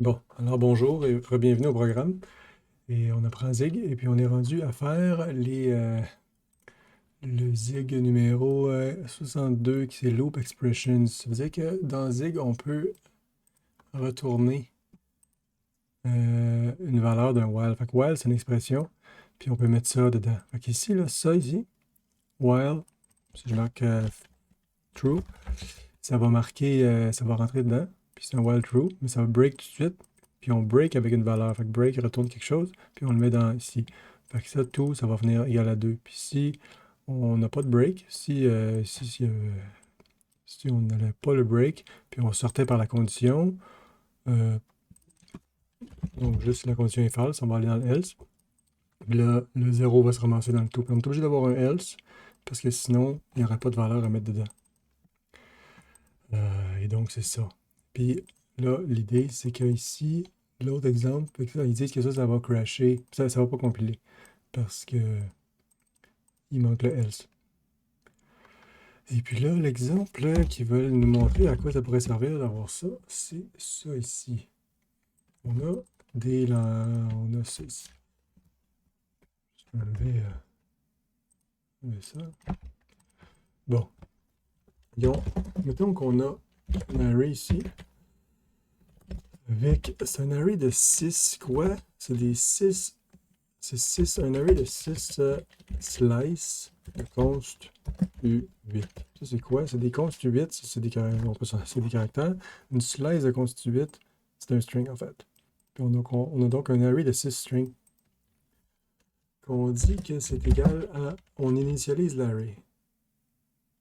Bon, alors bonjour et bienvenue au programme. Et on apprend Zig et puis on est rendu à faire le Zig numéro 62 qui c'est Loop Expressions. Ça veut dire que dans Zig, on peut retourner une valeur d'un while. Fait que while, c'est une expression, puis on peut mettre ça dedans. Fait qu'ici, là, ça ici, while, si je marque true, ça va marquer, ça va rentrer dedans, puis c'est un while true, mais ça va break tout de suite, puis on break avec une valeur. Fait que break retourne quelque chose, puis on le met dans ici. Fait que ça, tout, ça va venir égal à 2. Puis si on n'a pas de break, si on n'avait pas le break, puis on sortait par la condition, euh, donc juste si la condition est false, on va aller dans le else, puis là, le 0 va se ramasser dans le tout. Puis on est obligé d'avoir un else, parce que sinon, il n'y aurait pas de valeur à mettre dedans. Et donc, c'est ça. Puis là, l'idée, c'est qu'ici, l'autre exemple, fait que ça, ils disent que ça va crasher. Ça va pas compiler. Parce que il manque le else. Et puis là, l'exemple qu'ils veulent nous montrer à quoi ça pourrait servir d'avoir ça, c'est ça ici. On a on a ça ici. Je vais enlever ça. Bon. Mettons qu'on a un array ici. C'est un array de 6 quoi? C'est des 6. C'est 6, un array de 6 slices de const U8. Ça, c'est quoi? C'est des const U8, c'est des caractères. Une slice de const U8, c'est un string, en fait. Puis on a donc un array de 6 strings. On dit que c'est égal à... On initialise l'array.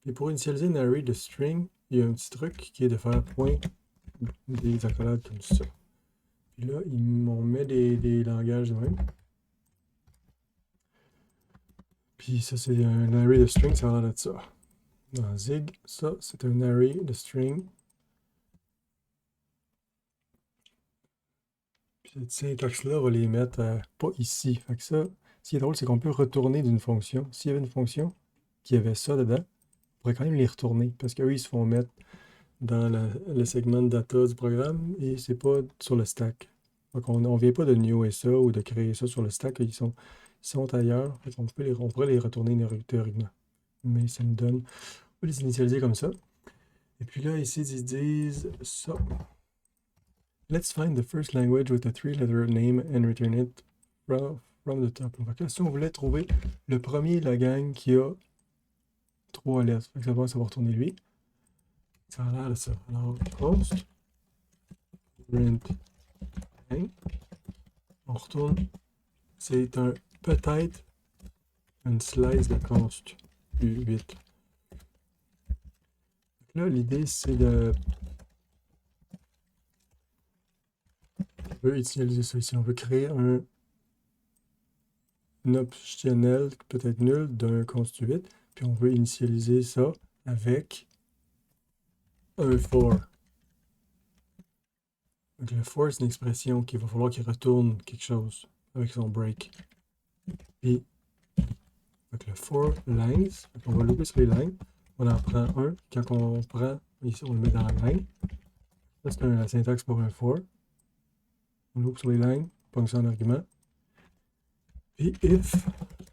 Et pour initialiser un array de string, il y a un petit truc qui est de faire point des accolades comme ça. Puis là, on met des langages de même. Puis ça, c'est un array de string, ça a l'air de ça. Dans Zig, ça, c'est un array de string. Puis cette syntaxe-là, on va les mettre pas ici. Fait que ça, ce qui est drôle, c'est qu'on peut retourner d'une fonction. S'il y avait une fonction qui avait ça dedans, on pourrait quand même les retourner. Parce qu'eux, ils se font mettre dans le segment de data du programme et c'est pas sur le stack. Donc on ne vient pas de newer ça ou de créer ça sur le stack. Ils sont ailleurs. Fait qu'on on pourrait les retourner théoriquement. Mais ça nous donne... On va les initialiser comme ça. Et puis là, ici, ils disent ça. Let's find the first language with a three-letter name and return it from the top. Donc là, si on voulait trouver le premier de la gang qui a 3 lettres, ça va retourner lui. Ça a l'air de ça. Alors, post, print, hein, on retourne. C'est peut-être une slice de const U8. Là, l'idée, c'est de... On veut utiliser ça ici. On veut créer un optionnel, peut-être nul, d'un const 8. Puis on veut initialiser ça avec un for. Donc le for, c'est une expression qu'il va falloir qu'il retourne quelque chose avec son break. Puis, avec le for length, on va louper sur les lignes. On en prend un. Quand on prend, ici, on le met dans la ligne. Ça, c'est la syntaxe pour un for. On loupe sur les lignes, pogne ça en argument. Puis if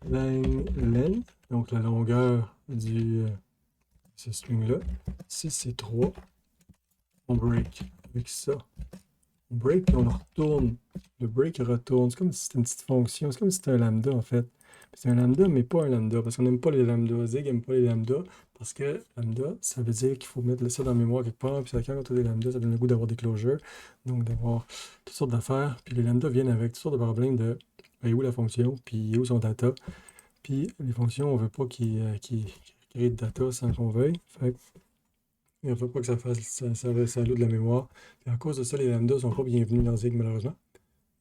line length, donc la longueur de ce string-là, si c'est 3, on break avec ça. On break et on le retourne. Le break retourne. C'est comme si c'était une petite fonction. C'est comme si c'était un lambda en fait. C'est un lambda, mais pas un lambda, parce qu'on n'aime pas les lambdas. Zig n'aime pas les lambdas, parce que lambda, ça veut dire qu'il faut mettre ça dans la mémoire quelque part, puis quand on a des lambdas, ça donne le goût d'avoir des closures, donc d'avoir toutes sortes d'affaires. Puis les lambdas viennent avec toutes sortes de problèmes de où la fonction, puis où son data. Puis les fonctions, on ne veut pas qu'ils créent de data sans qu'on veuille. Fait il ne faut pas que ça alloue de la mémoire. Et à cause de ça, les lambdas ne sont pas bienvenus dans Zig, malheureusement.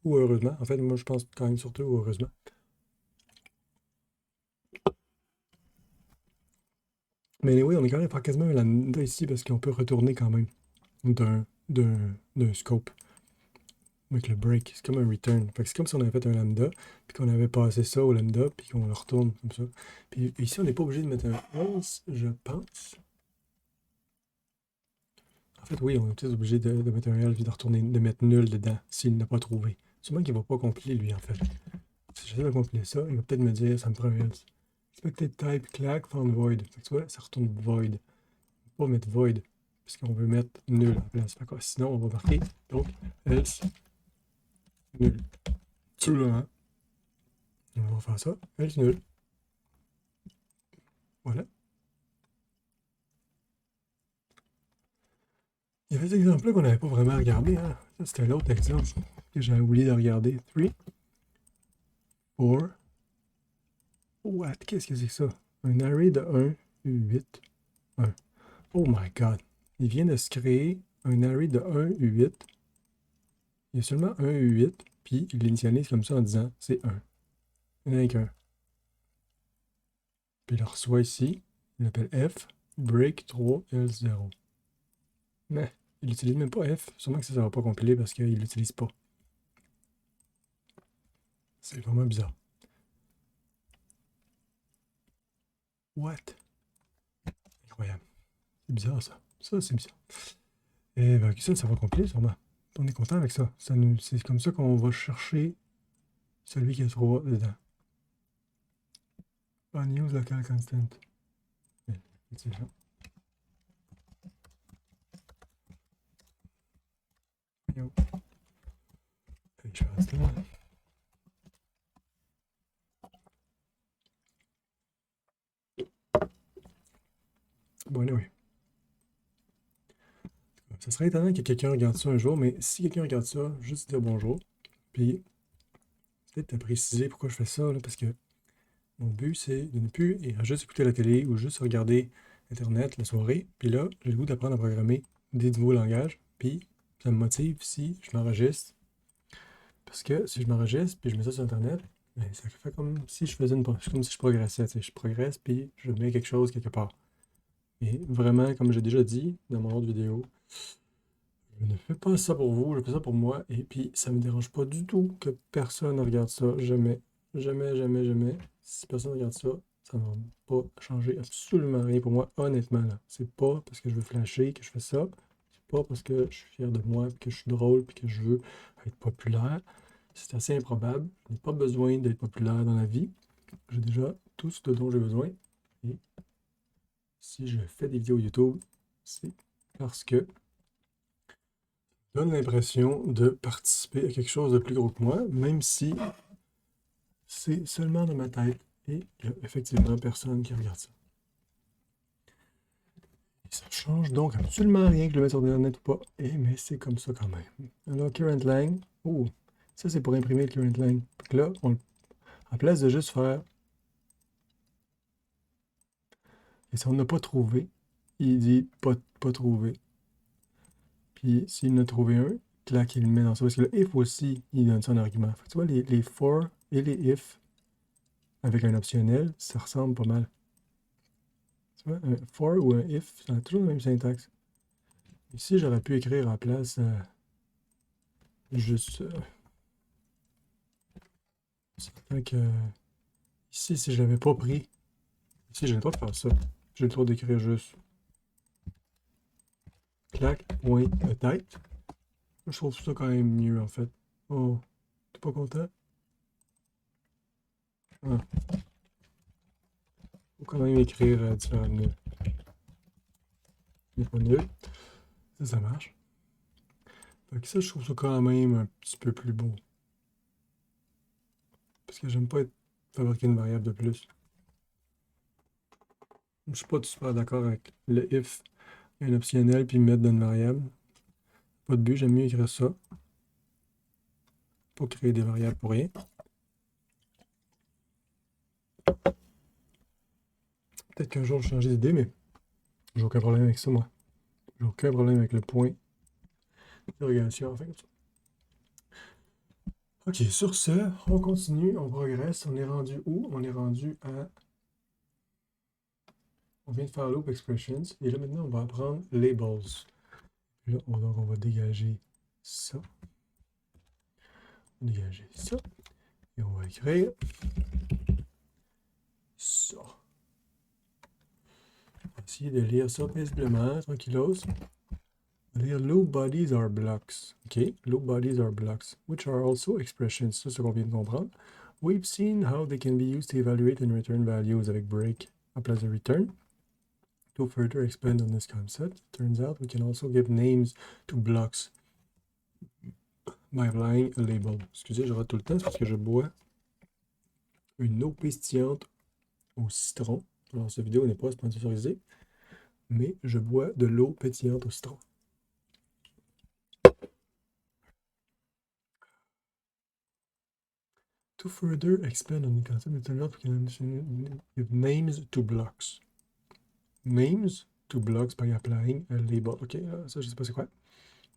Ou heureusement. En fait, moi, je pense quand même surtout heureusement. Mais oui, on est quand même à faire quasiment un lambda ici parce qu'on peut retourner quand même d'un scope avec le break. C'est comme un return. Fait que c'est comme si on avait fait un lambda, puis qu'on avait passé ça au lambda, puis qu'on le retourne comme ça. Puis ici, on n'est pas obligé de mettre un else, je pense. fait, oui, on est tous obligés de mettre un else puis de retourner, de mettre nul dedans s'il n'a pas trouvé. Sûrement qu'il ne va pas compiler, lui, en fait. Si j'essaie de compiler ça, il va peut-être me dire, ça me prend un else. Expected type, clack, found void. Fait que tu vois, ça retourne void. On ne peut pas mettre void, puisqu'on veut mettre nul en place. Fait que, sinon, on va marquer, donc, else, nul. Tout là, hein. On va faire ça, else, nul. Voilà. Il y avait cet exemple-là qu'on n'avait pas vraiment regardé, hein. Ça, c'était l'autre exemple que j'avais oublié de regarder. 3, 4, what? Qu'est-ce que c'est que ça? Un array de 1, 8, 1. Oh my god. Il vient de se créer un array de 1, 8. Il y a seulement 1, 8, puis il l'initialise comme ça en disant c'est 1. Il n'y en a qu'un. Puis il le reçoit ici. Il l'appelle F, break 3, else 0. Mais il n'utilise même pas F. Sûrement que ça ne va pas compiler parce qu'il ne l'utilise pas. C'est vraiment bizarre. What? Incroyable. C'est bizarre ça. Ça, c'est bizarre. Et ben, ça va compiler sûrement. On est content avec ça. C'est comme ça qu'on va chercher celui qui a 3 dedans. Unuse local constant. C'est ça. Yo. Je reste là. Bon, oui. Ça serait étonnant que quelqu'un regarde ça un jour, mais si quelqu'un regarde ça, juste dire bonjour. Puis, peut-être te préciser pourquoi je fais ça, là, parce que mon but, c'est de ne plus juste écouter la télé ou juste regarder Internet la soirée. Puis là, j'ai le goût d'apprendre à programmer des nouveaux langages. Puis, ça me motive si je m'enregistre. Parce que si je m'enregistre, puis je mets ça sur Internet, ben, ça fait comme si je faisais comme si je progressais. Je progresse, puis je mets quelque chose quelque part. Et vraiment, comme j'ai déjà dit dans mon autre vidéo, je ne fais pas ça pour vous, je fais ça pour moi. Et puis, ça me dérange pas du tout que personne ne regarde ça. Jamais. Jamais, jamais, jamais. Si personne ne regarde ça, ça ne va pas changer absolument rien pour moi, honnêtement. Là. C'est pas parce que je veux flasher que je fais ça. C'est pas parce que je suis fier de moi, puis que je suis drôle, puis que je veux être populaire. C'est assez improbable. Je n'ai pas besoin d'être populaire dans la vie. J'ai déjà tout ce dont j'ai besoin. Et si je fais des vidéos YouTube, c'est parce que donne l'impression de participer à quelque chose de plus gros que moi, même si c'est seulement dans ma tête et il n'y a effectivement personne qui regarde ça. Et ça change donc absolument rien que je le mette sur Internet ou pas, mais c'est comme ça quand même. Alors, current lang, oh, ça c'est pour imprimer le current lang. Donc là, en place de juste faire, et si on n'a pas trouvé, il dit pas trouvé. Puis s'il en a trouvé un, clac, il le met dans ça. Parce que le if aussi, il donne son argument. Fait que tu vois, les for et les if, avec un optionnel, ça ressemble pas mal. Tu vois, un for ou un if, ça a toujours la même syntaxe. Ici, j'aurais pu écrire en place juste. Certain que. Ici, si je l'avais pas pris, ici, j'ai le droit de faire ça. J'ai le droit d'écrire juste. Clac, point, tête. Je trouve ça quand même mieux, en fait. Oh, t'es pas content? Ah. Faut quand même écrire différemment. Il n'est pas nul. Ça marche. Fait que ça, je trouve ça quand même un petit peu plus beau. Parce que j'aime pas fabriquer une variable de plus. Je suis pas super d'accord avec le if et un optionnel puis mettre dans une variable. Pas de but, j'aime mieux écrire ça. Pas créer des variables pour rien. Peut-être qu'un jour je change d'idée, mais j'ai aucun problème avec ça, moi. J'ai aucun problème avec le point d'interrogation, en fait. Ok, sur ce, on continue, on progresse. On est rendu où? On est rendu à... On vient de faire loop expressions. Et là, maintenant, on va apprendre labels. Là, donc, on va dégager ça. Dégager ça. Et on va écrire ça. On va essayer de lire ça paisiblement, tranquillos. Here, loop bodies are blocks. OK, loop bodies are blocks, which are also expressions. Ça, c'est ce qu'on vient de comprendre. We've seen how they can be used to evaluate and return values avec break à place de return. To further expand on this concept, it turns out we can also give names to blocks by applying a label. Excusez, je rate tout le temps, c'est parce que je bois une eau pétillante au citron. Alors, cette vidéo n'est pas sponsorisée, mais je bois de l'eau pétillante au citron. To further expand on the concept, it turns out we can give names to blocks. Names to blocks by applying a label. OK, ça, je sais pas c'est quoi.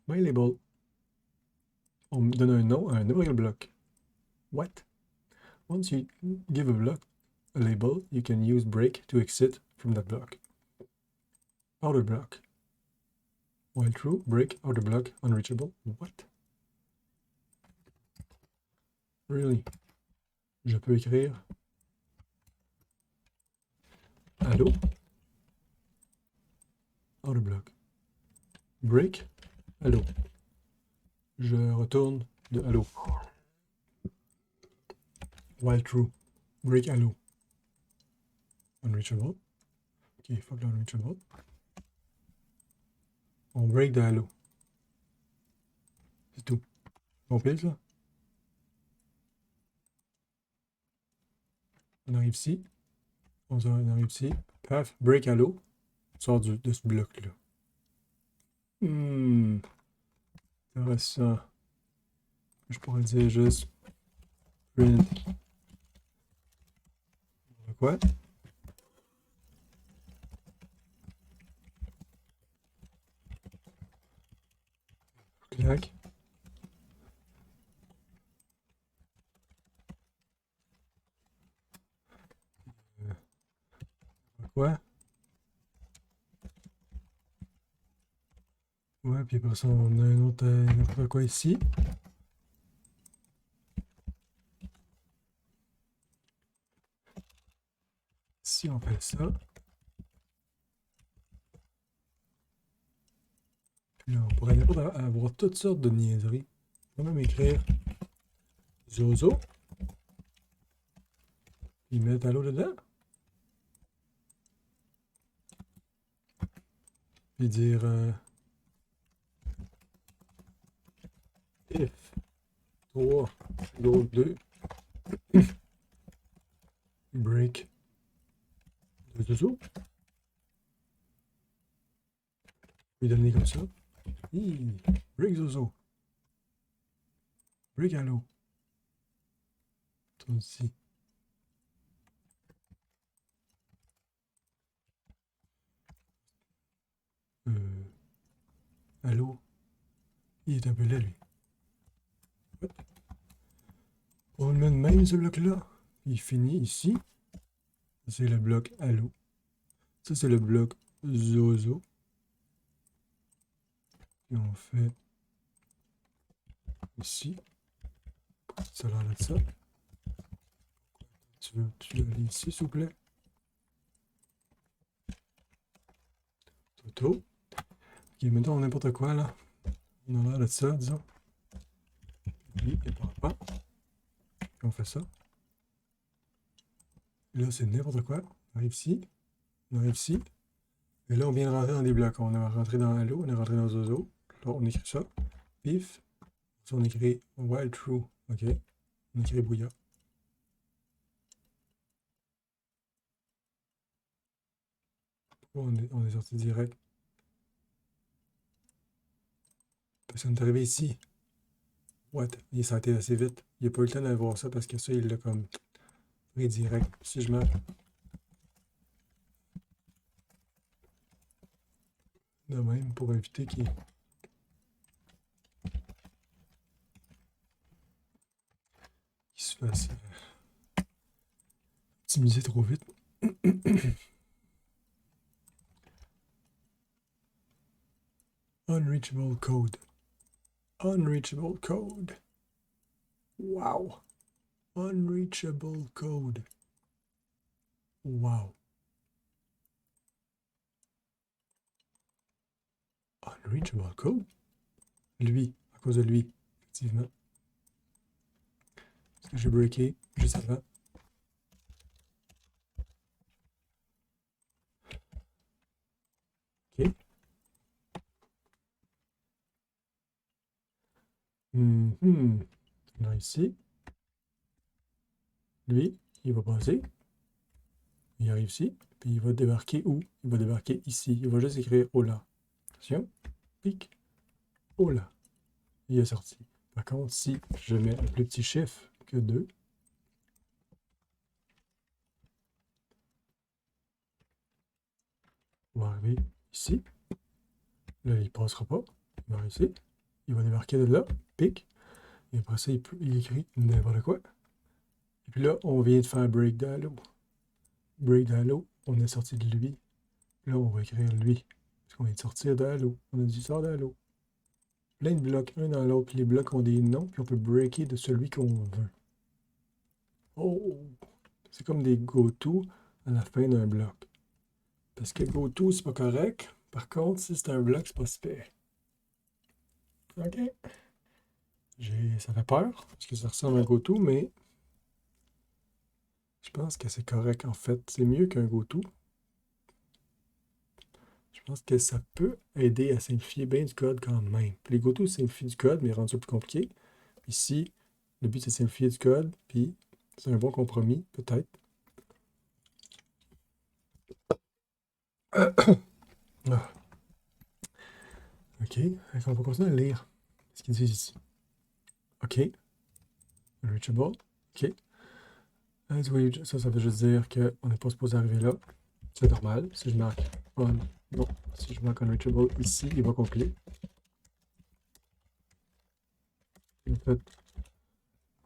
My label. On me donne un nom à un nouvel bloc. What? Once you give a block a label, you can use break to exit from that block. Outer block. While true, break, outer block, unreachable. What? Really? Je peux écrire Allô? Outer block. Break, Allô. Je retourne de Allô. While true, break Allô. Unreachable. Ok, fuck l'unreachable. On break de Allô. C'est tout. On pile ça? On arrive ici. On arrive ici. Paf, break Allô. On sort de ce bloc-là. Intéressant. Je pourrais dire juste print. Quoi? Clac. Quoi? Ouais, puis après ça, on a un autre n'importe quoi ici. Si on fait ça. Puis là, on pourrait avoir toutes sortes de niaiseries. On va même écrire Zozo. Puis mettre Allô dedans. Puis dire if 3 égale 2 break de Zozo. Puis donner comme ça. Break Zozo. Break Allô. Toi aussi. Allô. Il est un peu laid, lui. On le met de même, ce bloc-là. Il finit ici. C'est le bloc Allô. Ça, c'est le bloc Zozo. Et on fait ici. Ça a l'air de ça. Tu veux aller ici, s'il vous plaît? Toto. Ok, maintenant, n'importe quoi, là. On a l'air de ça, disons. Oui, et pas. Puis on fait ça. Et là, c'est n'importe quoi. On arrive ici. On arrive ici. Et là, on vient de rentrer dans des blocs. On est rentré dans Hello, on est rentré dans Zozo. Là, on écrit ça. Pif. On écrit while true. OK. On écrit bouillard. Pourquoi on est sorti direct? Parce qu'on est arrivé ici. What? Et ça a été assez vite. Il n'a pas eu le temps d'aller voir ça parce que ça, il l'a comme pris direct. Si je mets de même pour éviter qu'il se fasse optimiser trop vite. Unreachable code. Unreachable code. Wow. Unreachable code. Wow. Unreachable code. Lui, à cause de lui, effectivement. Parce que j'ai breaké juste avant. OK. Là, ici. Lui, il va passer. Il arrive ici. Puis il va débarquer où? Il va débarquer ici. Il va juste écrire Hola. Attention. Pic. Hola. Il est sorti. Par contre, si je mets un plus petit chiffre que 2, on va arriver ici. Là, il ne passera pas. Il va arriver ici. Il va débarquer de là. Pic. Et après ça, il écrit n'importe quoi. Et puis là, on vient de faire break d'Halo. Break d'Halo, on est sorti de lui. Là, on va écrire lui. Parce qu'on vient de sortir de Halo. On a dit sort de Halo. Plein de blocs, un dans l'autre. Puis les blocs ont des noms. Puis on peut breaker de celui qu'on veut. Oh! C'est comme des go-to à la fin d'un bloc. Parce que go-to, c'est pas correct. Par contre, si c'est un bloc, c'est pas super. OK. Ça fait peur. Parce que ça ressemble à un go-to, mais je pense que c'est correct en fait. C'est mieux qu'un go-to. Je pense que ça peut aider à simplifier bien du code quand même. Puis les go-to simplifient du code, mais rendent ça plus compliqué. Ici, le but c'est de simplifier du code, puis c'est un bon compromis, peut-être. Ah. OK. On va continuer à lire ce qu'ils disent ici. OK. Reachable. OK. Ça veut juste dire qu'on n'est pas supposé arriver là. C'est normal. Si je marque on, non. Si je marque unreachable ici, il va compiler. En fait,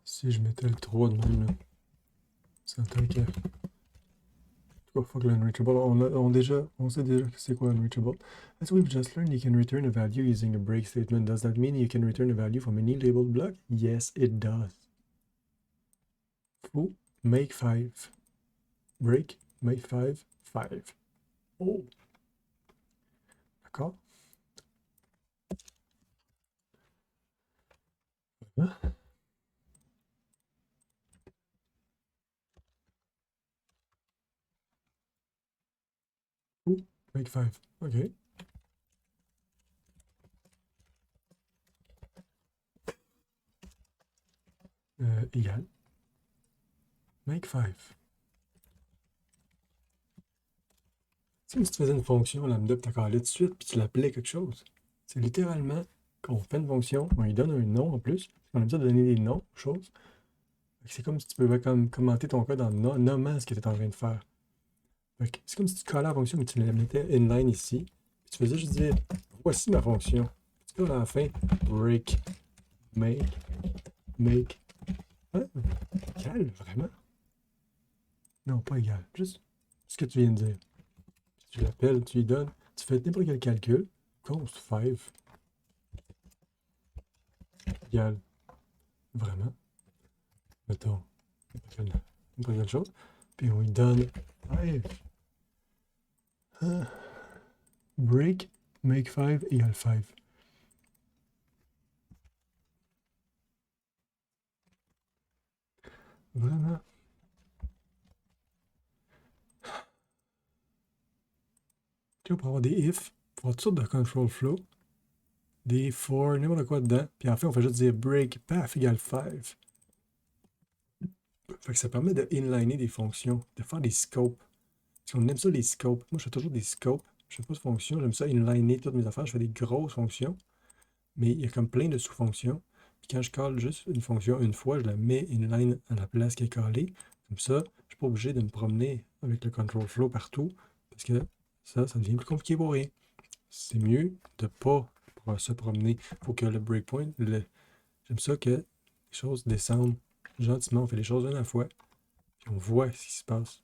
si je mettais le 3 de même, là, c'est un truc que. Fuck l'unreachable. On sait déjà que c'est quoi unreachable. As we've just learned, you can return a value using a break statement. Does that mean you can return a value from any labeled block? Yes, it does. Foo, make 5. Break, make 5, 5. Oh! D'accord? Hein? Foo, make 5. OK. Égal. Make 5. Si tu faisais une fonction lambda, tu calé tout de suite, puis tu l'appelais quelque chose. C'est littéralement, quand on fait une fonction, on lui donne un nom en plus. On a besoin de donner des noms aux choses. C'est comme si tu pouvais commenter ton code en nommant ce que tu es en train de faire. C'est comme si tu collais la fonction, mais tu la mettais inline ici. Puis tu faisais juste dire, voici ma fonction. Tu peux à la fin, break, make. Hein? Égal, vraiment? Non, pas égal. Juste ce que tu viens de dire. Tu l'appelles, tu lui donnes, tu fais n'importe quel calcul. Const 5. Égal. Vraiment. Mettons, n'importe quelle chose. Puis on lui donne 5. Break, make 5 égale 5. Vraiment. Tu vois, pour avoir des if, pour avoir toutes sortes de control flow, des for, n'importe quoi dedans. Puis en fait, on fait juste dire break, paf, égale 5. Fait que ça permet de inliner des fonctions, de faire des scopes. Parce qu'on aime ça, les scopes. Moi, je fais toujours des scopes. Je fais pas de fonctions. J'aime ça inliner toutes mes affaires. Je fais des grosses fonctions. Mais il y a comme plein de sous-fonctions. Puis quand je colle juste une fonction une fois, je la mets inline à la place qui est collée. Comme ça, je ne suis pas obligé de me promener avec le control flow partout. Parce que ça devient plus compliqué pour rien. C'est mieux de ne pas se promener. Il faut que le breakpoint, j'aime ça que les choses descendent gentiment. On fait les choses une à la fois. Puis on voit ce qui se passe.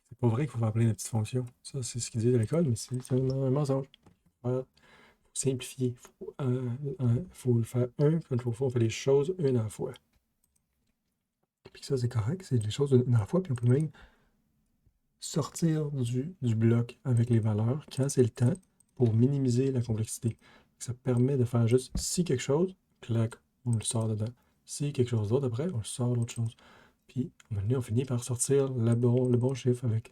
C'est pas vrai qu'il faut faire plein de petites fonctions. Ça, c'est ce qu'ils disent à l'école, mais c'est un mensonge. Il faut simplifier. Il faut le faire control flow. On fait les choses une à la fois. Puis ça, c'est correct. C'est les choses une à la fois. Puis on peut même sortir du bloc avec les valeurs quand c'est le temps pour minimiser la complexité. Ça permet de faire juste si quelque chose, clac, on le sort dedans. Si quelque chose d'autre après, on le sort l'autre chose. Puis, à un moment donné, on finit par sortir le bon chiffre avec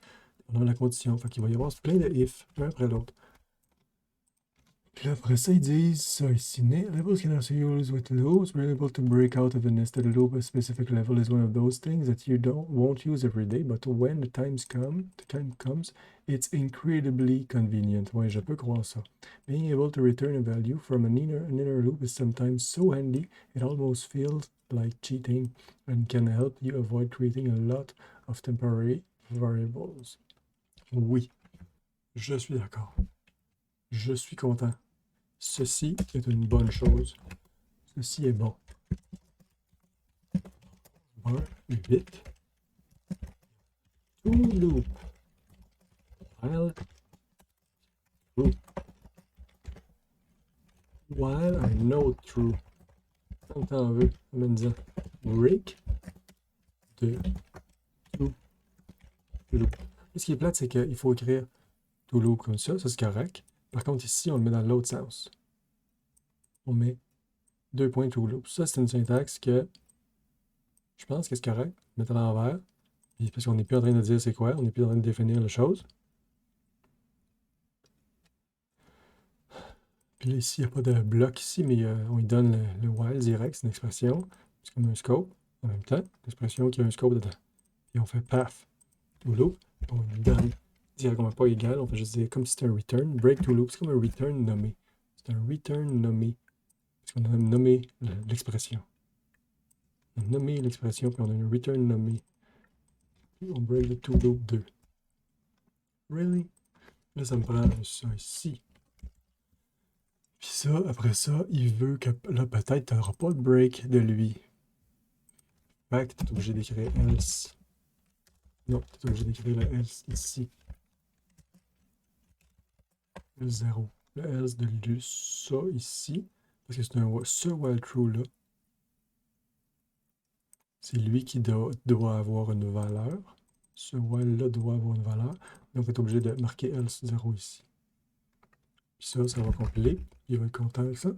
la condition. Fait qu'il va y avoir plein de if, un après l'autre. Puis là, après ça, ils disent ça ici. Labels can also use with loops. We're able to break out of a nested loop. A specific level is one of those things that you won't use every day, but when the time comes, it's incredibly convenient. Ouais, je peux croire ça. Being able to return a value from an inner loop is sometimes so handy, it almost feels like cheating and can help you avoid creating a lot of temporary variables. Oui, je suis d'accord. Je suis content. Ceci est une bonne chose. Ceci est bon. 1, 8. To loop. While true. While I know true. Tant que t'en veux, en me disant break de to loop. Et ce qui est plate, c'est qu'il faut écrire to loop comme ça c'est correct. Par contre, ici, on le met dans l'autre sens. On met 2 points to loop. Ça, c'est une syntaxe que je pense que c'est correct. Mettre à l'envers. Parce qu'on n'est plus en train de dire c'est quoi, on n'est plus en train de définir la chose. Puis là, ici, il n'y a pas de bloc ici, mais on lui donne le while direct, c'est une expression. C'est comme un scope en même temps, une expression qui a un scope dedans. Et on fait path to loop, on lui donne directement pas égal, on fait juste dire comme si c'était un return. Break to loop, c'est comme un return nommé. C'est un return nommé. Parce qu'on a nommé l'expression. On a nommé l'expression, puis on a un return nommé. Puis on break the to loop 2. Really? Là, ça me prend ça ici. Puis ça, après ça, il veut que là, peut-être, tu n'auras pas de break de lui. Fait que tu es obligé d'écrire else. Non, tu es obligé d'écrire le else ici. Le 0. Le else de lui, ça ici. Parce que c'est ce while true là. C'est lui qui doit avoir une valeur. Ce while là doit avoir une valeur. Donc, tu es obligé de marquer else 0 ici. Puis ça va compiler. Il va être content avec ça.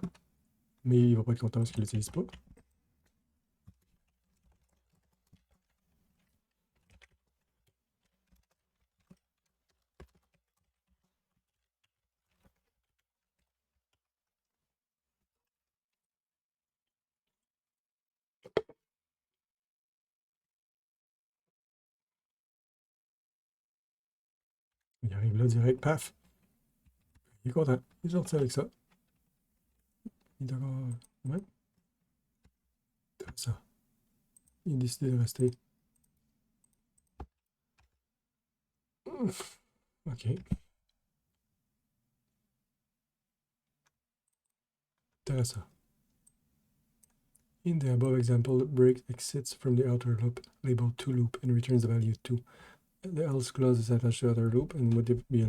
Mais il va pas être content parce qu'il l'utilise pas. Il arrive là direct, paf. Il est content. Il est sorti avec ça. Il est d'accord. Ouais. Ça. Il a décidé de rester. OK. Intéressant. In the above example, the break exits from the outer loop labeled toLoop and returns the value 2. The else clause is attached to the other loop and would be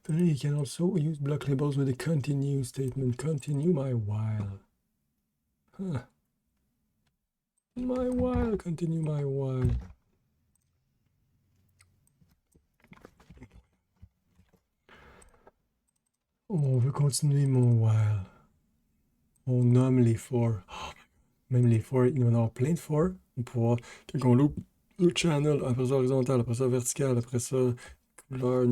finally, you can also use block labels with the continue statement. Continue my while. Huh. My while, continue my while. On veut continuer mon while. On nomme les for. Oh, même les for, il va y en avoir plein de for. On peut pouvoir, quand on loupe le channel, après ça horizontal, après ça vertical, après ça couleur,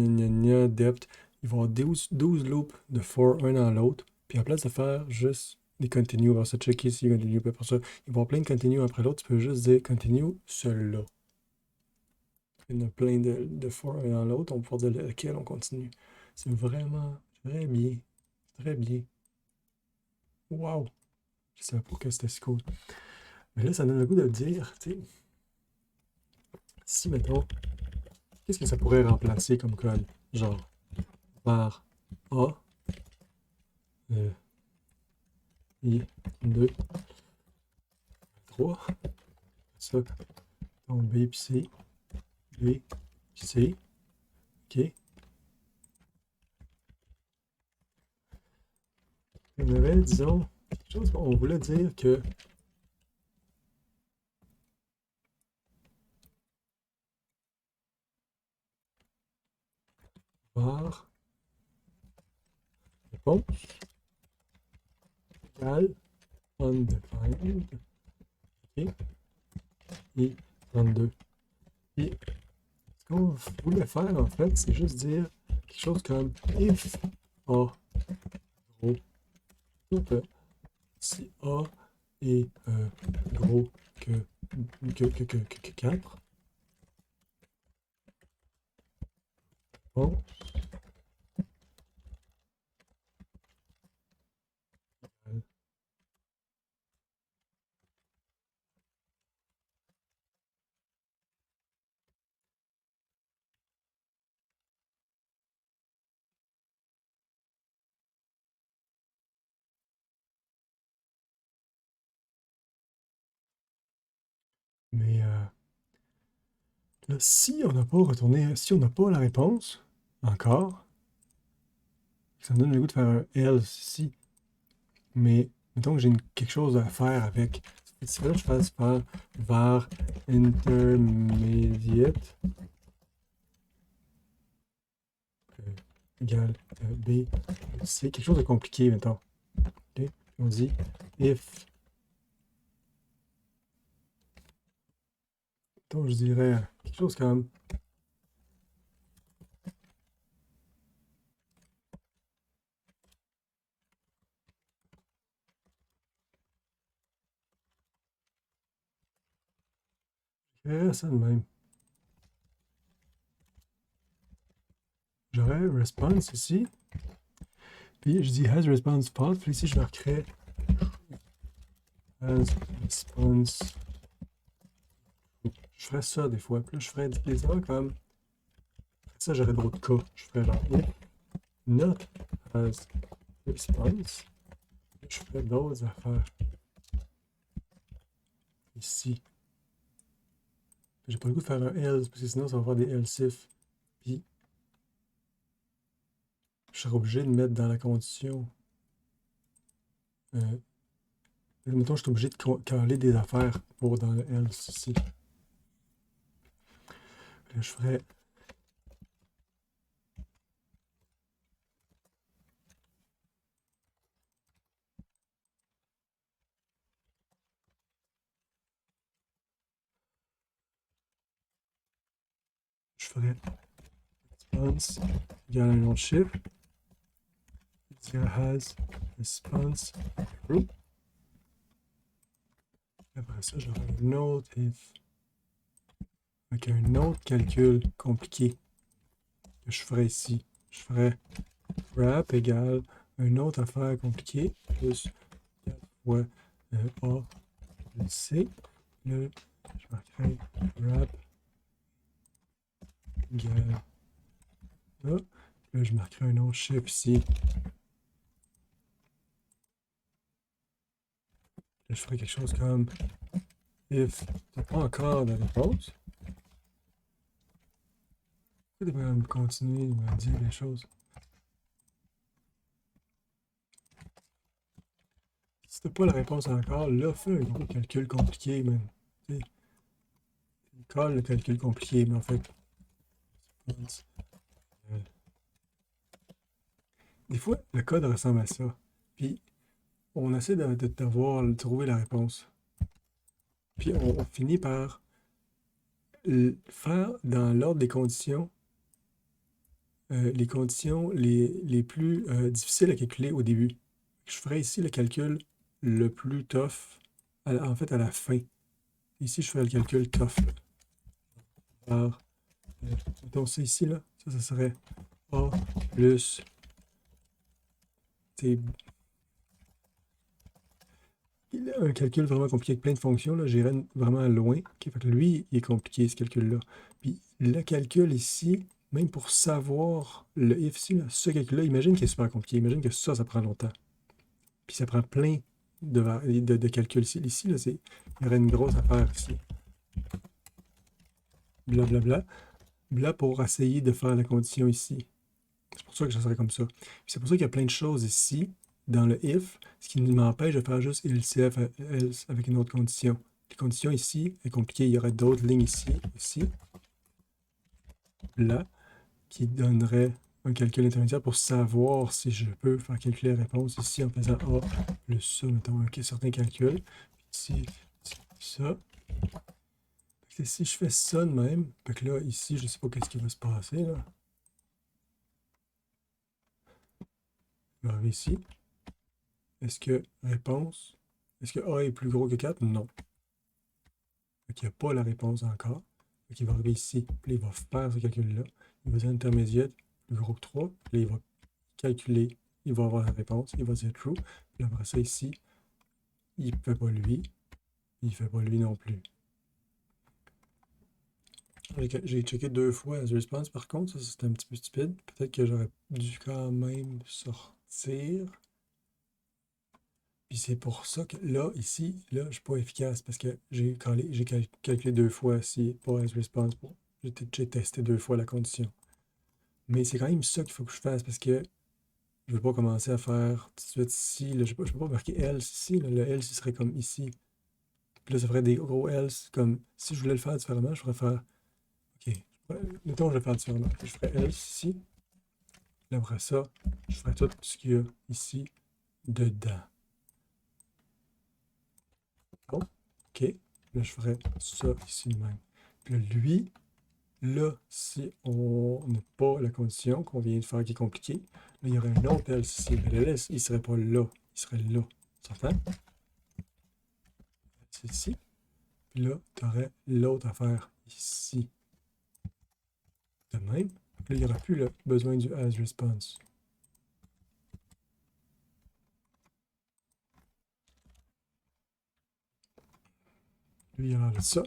depth, il va y avoir 12 loops de for un dans l'autre. Puis à place de faire juste des continue, on va se checker ici, continue, puis après ça, il va y avoir plein de continue après l'autre. Tu peux juste dire continue celui-là. Il y en a plein de for un dans l'autre, on peut pouvoir dire lequel on continue. C'est vraiment très bien. Très bien. Wow! Je savais pas que c'était si cool. Mais là, ça donne le goût de le dire, tu sais. Si, mettons, qu'est-ce que ça pourrait remplacer comme code? Genre, var A, I, 2, 3, ça, donc B puis C, B puis C, OK. On avait, disons, quelque chose qu'on voulait dire que var réponse égale undefined, ok, et 32. Et ce qu'on voulait faire, en fait, c'est juste dire quelque chose comme if A gros que si A est gros que 4, bon, mais là, si on n'a pas retourné, si on n'a pas la réponse encore, ça me donne le goût de faire un else ici. Mais mettons que j'ai quelque chose à faire avec. Si là, je fasse faire var intermediate égale b, c'est quelque chose de compliqué, mettons. Okay? On dit if, mettons, je dirais quelque chose comme ça de même. J'aurais response ici. Puis je dis has response false. Puis ici, je marquerais has response. Je ferais ça des fois. Puis là, je ferais des erreurs comme. Après ça, j'aurais d'autres cas. Je ferais genre if not has response. Je ferais d'autres affaires. Ici. J'ai pas le goût de faire un else parce que sinon, ça va faire des else if. Puis je serais obligé de mettre dans la condition. Mettons, je suis obligé de caler des affaires pour dans le else ici. Là, je ferais. Je ferais response égale un nom de chiffre. Dire has response true. Après ça, j'aurai un autre if. Avec un autre calcul compliqué que je ferai ici. Je ferai wrap égale une autre affaire compliquée plus 4 fois A plus C. Là, je marquerai wrap égale là. Là, je marquerai un autre chiffre ici. Là, je ferai quelque chose comme if tu n'as pas encore de réponse. Pourquoi tu devrais continuer de me dire les choses? Si t'as pas la réponse encore, là, fais un gros calcul compliqué, man. Colle le calcul compliqué, mais en fait. Des fois, le code ressemble à ça. Puis, on essaie de trouver la réponse. Puis, on finit par faire dans l'ordre des conditions, les conditions les plus difficiles à calculer au début. Je ferai ici le calcul le plus tough, en fait, à la fin. Ici, je ferai le calcul tough. Alors, mettons ça ici, là. Ça serait A plus un calcul vraiment compliqué avec plein de fonctions, là, j'irais vraiment loin. Okay, fait que lui, il est compliqué, ce calcul-là. Puis le calcul ici, même pour savoir le if ici, là, ce calcul-là, imagine qu'il est super compliqué. Imagine que ça prend longtemps. Puis ça prend plein de calculs ici. Ici, là, il y aurait une grosse affaire ici. Blablabla. Bla pour essayer de faire la condition ici. C'est pour ça que ça serait comme ça. C'est pour ça qu'il y a plein de choses ici, dans le if, ce qui m'empêche de faire juste else avec une autre condition. Les conditions ici est compliqué. Il y aurait d'autres lignes ici, là, qui donneraient un calcul intermédiaire pour savoir si je peux faire calculer la réponse ici en faisant A plus ça, mettons un certain calcul. Puis ici, ça. Fait que si je fais ça de même, fait que là, ici, je sais pas qu'est-ce qui va se passer, là. Je vais arriver ici. Est-ce que réponse, est-ce que A est plus gros que 4? Non. Fait qu'il n'y a pas la réponse encore. Fait qu'il va arriver ici, puis il va faire ce calcul-là. Il va dire intermédiaire, plus gros que 3, puis il va calculer, il va avoir la réponse, il va dire true. Puis après ça, ici, il ne fait pas lui, il ne fait pas lui non plus. J'ai checké 2 fois as response, par contre, ça c'était un petit peu stupide. Peut-être que j'aurais dû quand même sortir. Puis c'est pour ça que là, ici, là, je ne suis pas efficace parce que j'ai calculé 2 fois ici pour as response. Bon, j'ai testé 2 fois la condition. Mais c'est quand même ça qu'il faut que je fasse parce que je ne veux pas commencer à faire tout de suite ici. Là, je ne peux pas marquer else ici. Là, le else, il serait comme ici. Puis là, ça ferait des gros else. Comme si je voulais le faire différemment, je pourrais faire. OK. Mettons, je vais le faire différemment. Je ferais else ici. Puis après ça, je ferais tout ce qu'il y a ici dedans. Bon. OK. Là, je ferais ça ici de même. Puis là, lui, là, si on n'a pas la condition qu'on vient de faire qui est compliquée, là, il y aurait un autre else ici. Mais le else, il ne serait pas là. Il serait là. Tu entends? C'est ici. Puis là, tu aurais l'autre affaire ici. De même. Là, il n'y aura plus le besoin du as response. Lui, il enlève ça.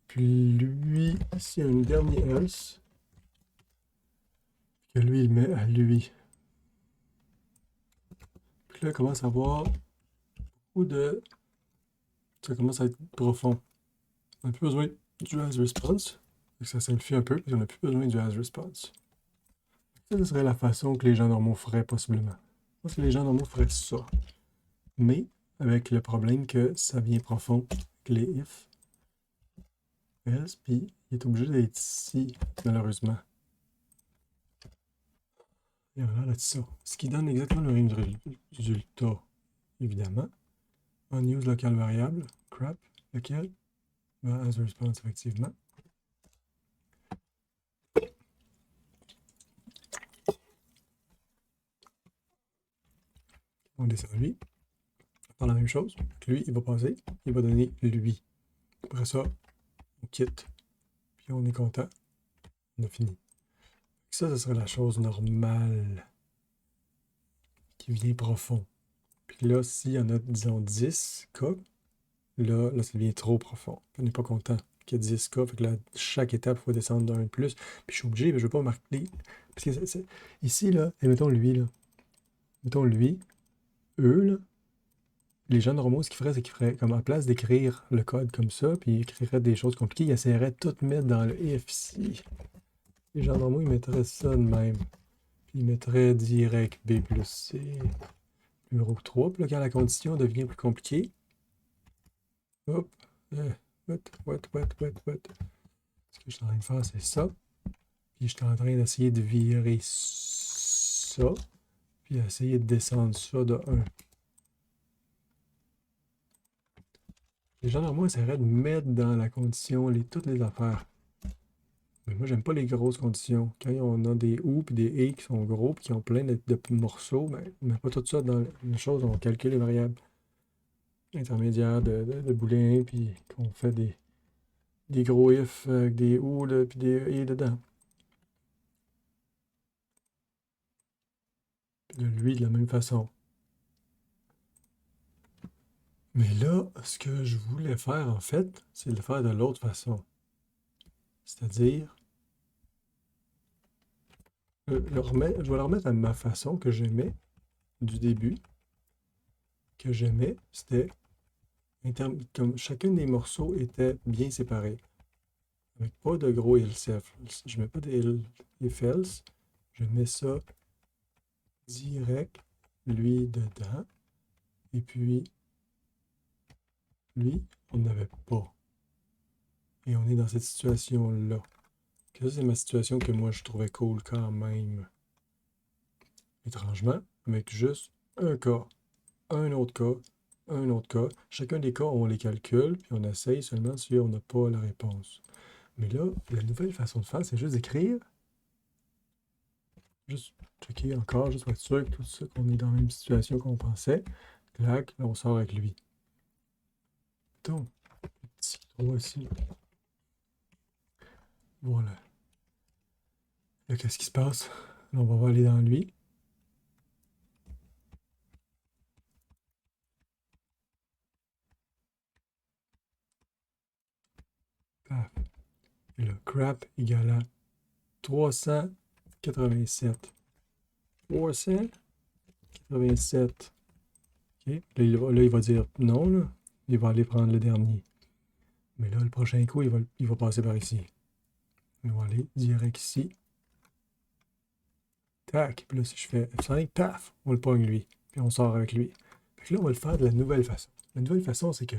Puis lui, ici, il y a une dernière else. Que lui, il met à lui. Puis là, il commence à avoir beaucoup de. Ça commence à être profond. On n'a plus besoin du as response. Ça simplifie un peu, parce qu'on n'a plus besoin du as response. Ça, ce serait la façon que les gens normaux feraient, possiblement. Je pense que les gens normaux feraient ça. Mais, avec le problème que ça vient profond avec les if, else, puis il est obligé d'être ici, malheureusement. Et voilà, là, ça. Ce qui donne exactement le même résultat, évidemment. Unuse local variable, crap, lequel? Ben, as a response, effectivement. On descend lui. On fait la même chose. Lui, il va passer. Il va donner lui. Après ça, on quitte. Puis on est content. On a fini. Ça, ce serait la chose normale qui vient profond. Puis là, s'il y en a, disons, 10 cas, là, ça devient trop profond. On n'est pas content qu'il y ait 10 cas. Fait que là, chaque étape, il faut descendre d'un de plus. Puis je suis obligé, mais je ne veux pas marquer. Parce que ici, là, et mettons lui, là. Mettons lui, eux, là. Les gens normaux, ce qu'ils feraient, c'est qu'ils feraient, comme à place d'écrire le code comme ça, puis ils écriraient des choses compliquées, ils essaieraient de tout mettre dans le if ici. Les gens normaux, ils mettraient ça de même. Puis ils mettraient direct B plus C plus gros que 3. Puis là, quand la condition devient plus compliquée, hop, what. Ce que je suis en train de faire, c'est ça. Puis je suis en train d'essayer de virer ça. Puis essayer de descendre ça de 1. Les gens normaux essaieraient de mettre dans la condition toutes les affaires. Mais moi, j'aime pas les grosses conditions. Quand on a des ou et des et qui sont gros et qui ont plein de morceaux, ben, on met pas tout ça dans une chose, on calcule les variables intermédiaires de Booléen, puis qu'on fait des gros if avec des ou puis des et dedans. Puis de lui de la même façon. Mais là, ce que je voulais faire, en fait, c'est le faire de l'autre façon. C'est-à-dire, je vais le remettre à ma façon que j'aimais du début. Que j'aimais, c'était comme chacun des morceaux était bien séparé. Avec pas de gros else. Je mets pas de if else. Je mets ça direct, lui dedans. Et puis, lui, on n'avait pas. Et on est dans cette situation-là. Ça, c'est ma situation que moi, je trouvais cool quand même. Étrangement, avec juste un cas, un autre cas, un autre cas. Chacun des cas, on les calcule, puis on essaye seulement si on n'a pas la réponse. Mais là, la nouvelle façon de faire, c'est juste d'écrire. Juste checker encore, juste pour être sûr que tout ça, qu'on est dans la même situation qu'on pensait. Clac, là, on sort avec lui. Donc, petit 3 ici. Voilà. Là, qu'est-ce qui se passe? Là, on va aller dans lui. Paf. Et là, crap égale à 387. 387. OK. Là, il va dire non, là. Il va aller prendre le dernier. Mais là, le prochain coup, il va passer par ici. Il va aller direct ici. Tac. Puis là, si je fais F5, paf, on le pogne lui. Puis on sort avec lui. Fait que là, on va le faire de la nouvelle façon. La nouvelle façon, c'est que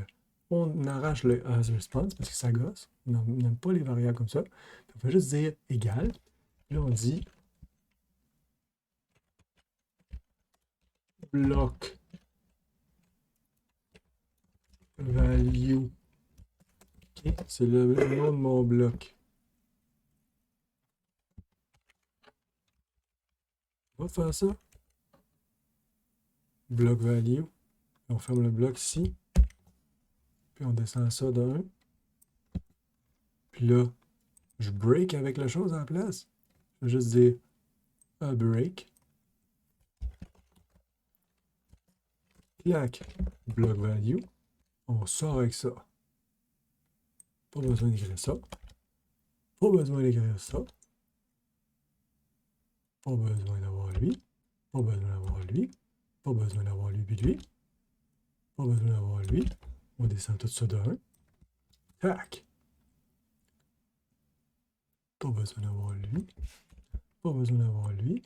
on arrache le as response parce que ça gosse. On n'aime pas les variables comme ça. Puis on va juste dire égal. Puis là, on dit block value. OK? C'est le nom de mon bloc. On va faire ça. Block value. On ferme le bloc ici. Puis on descend ça d'un. Puis là, je break avec la chose en place. Je vais juste dire a break. Clac. Block value. On sort avec ça. Pas besoin d'écrire ça. Pas besoin d'écrire ça. Pas besoin d'avoir lui. Pas besoin d'avoir lui. Pas besoin d'avoir lui puis lui. Pas besoin d'avoir lui. On descend tout ça de 1. Tac. Pas besoin d'avoir lui. Pas besoin d'avoir lui.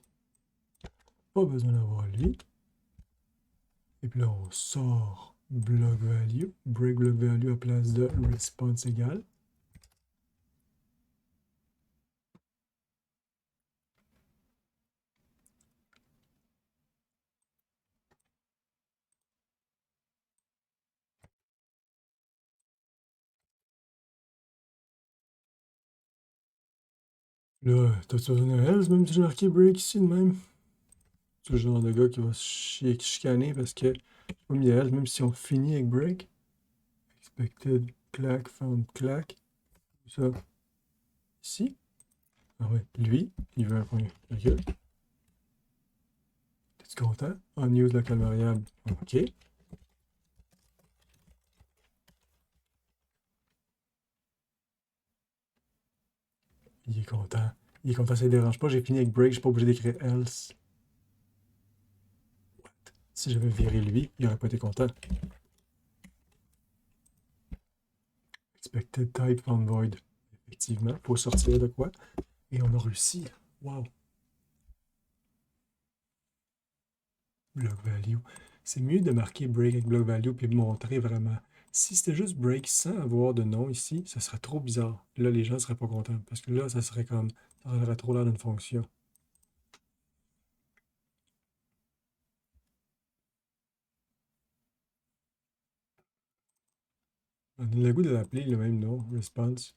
Pas besoin d'avoir lui. Et puis là, on sort block value. Break block value à place de response égal. Là, t'as-tu besoin d'un else, même si j'ai marqué break ici de même? C'est le genre de gars qui va se chicaner parce que j'ai pas mis de else, même si on finit avec break. Expected clack, found clack. Ça. Ici. Ah ouais, lui, il veut un point virgule. T'es-tu content? Unuse local variable. OK. Il est content. Il est content, ça ne dérange pas. J'ai fini avec break, je suis pas obligé d'écrire else. What? Si j'avais viré lui, il aurait pas été content. Expected type found void. Effectivement, il faut sortir de quoi? Et on a réussi. Wow. Block value. C'est mieux de marquer break avec block value puis de montrer vraiment. Si c'était juste break sans avoir de nom ici, ça serait trop bizarre. Là, les gens ne seraient pas contents. Parce que là, ça serait comme. Ça aurait trop l'air d'une fonction. On a le goût de l'appeler le même nom, response.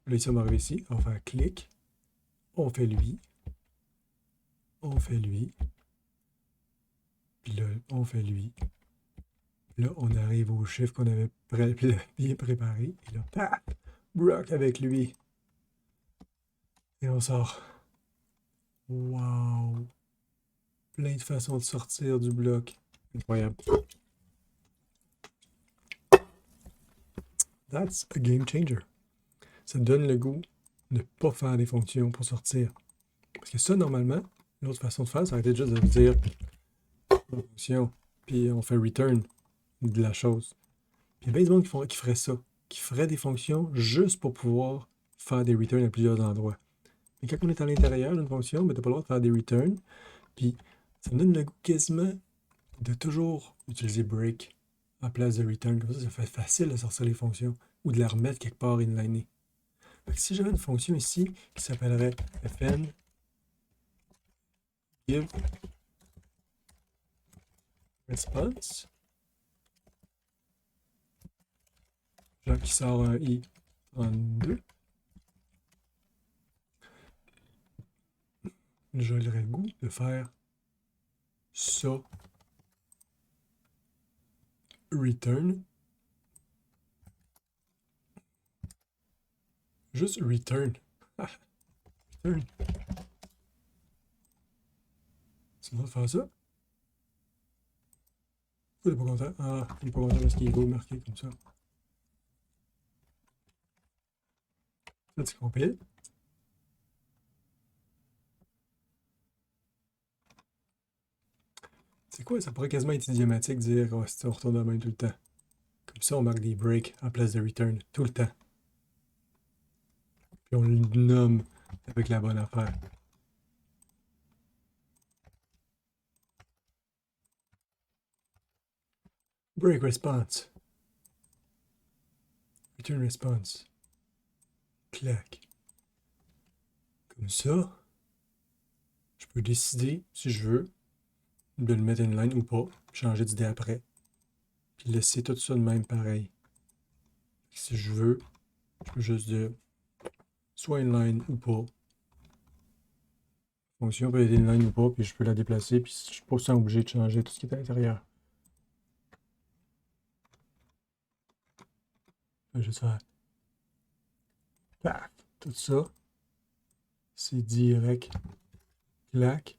Là, ici, on va arriver ici. On va faire clic. On fait lui. On fait lui. Puis là, on fait lui. Là, on arrive au chiffre qu'on avait bien préparé. Et là, paf! Brock avec lui. Et on sort. Wow! Plein de façons de sortir du bloc. Incroyable. That's a game changer. Ça donne le goût de ne pas faire des fonctions pour sortir. Parce que ça, normalement, l'autre façon de faire, ça aurait été juste de dire fonction, puis on fait return de la chose. Puis il y a bien des gens qui feraient ça, qui feraient des fonctions juste pour pouvoir faire des returns à plusieurs endroits. Mais quand on est à l'intérieur d'une fonction, ben, tu n'as pas le droit de faire des returns. Puis ça me donne le goût quasiment de toujours utiliser break en place de return. Comme ça fait facile de sortir les fonctions ou de la remettre quelque part inlinée. Fait que si j'avais une fonction ici qui s'appellerait fn give response, genre qui sort un i32, j'aurais le goût de faire ça return, juste return. Return. C'est bon de faire ça? Il est pas content. Ah, il est pas content parce qu'il est beau marqué comme ça. Ça, tu compiles. C'est quoi? Ça pourrait quasiment être idiomatique de dire oh, on retourne la main tout le temps. Comme ça, on marque des breaks en place de return tout le temps. Puis on le nomme avec la bonne affaire. Break response. Return response. Clac. Comme ça, je peux décider si je veux de le mettre inline ou pas, changer d'idée après, puis laisser tout ça de même pareil. Si je veux, je peux juste dire soit inline ou pas. La fonction peut être inline ou pas, puis je peux la déplacer, puis je suis pas sans obligé de changer tout ce qui est à l'intérieur. Je vais juste faire paf, tout ça. C'est direct. Clac.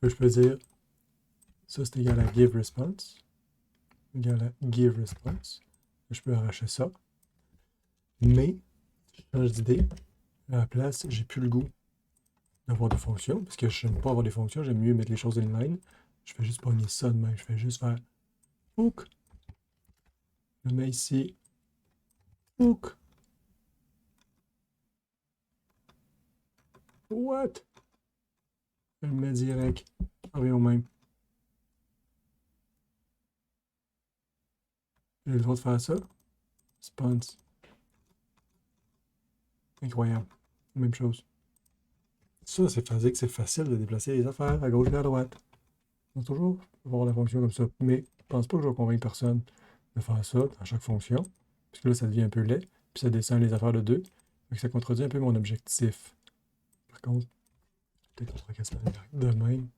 Que je peux dire, ça c'est égal à give response. Égal à give response. Je peux arracher ça. Mais, je change d'idée. À la place, j'ai plus le goût d'avoir des fonctions, parce que je n'aime pas avoir des fonctions, j'aime mieux mettre les choses inline. Je fais juste pogner ça de même. Je fais juste faire hook. Je le mets ici. Hook. What? Je le mets direct. Revient au même. J'ai le droit de faire ça. Response. Incroyable. Même chose. Ça, c'est facile de déplacer les affaires à gauche et à droite. On va toujours avoir la fonction comme ça. Mais je pense pas que je vais convaincre personne de faire ça dans chaque fonction. Parce que là, ça devient un peu laid. Puis ça descend les affaires de 2. Donc ça contredit un peu mon objectif. Par contre, peut-être qu'on pourrait quasiment le de même.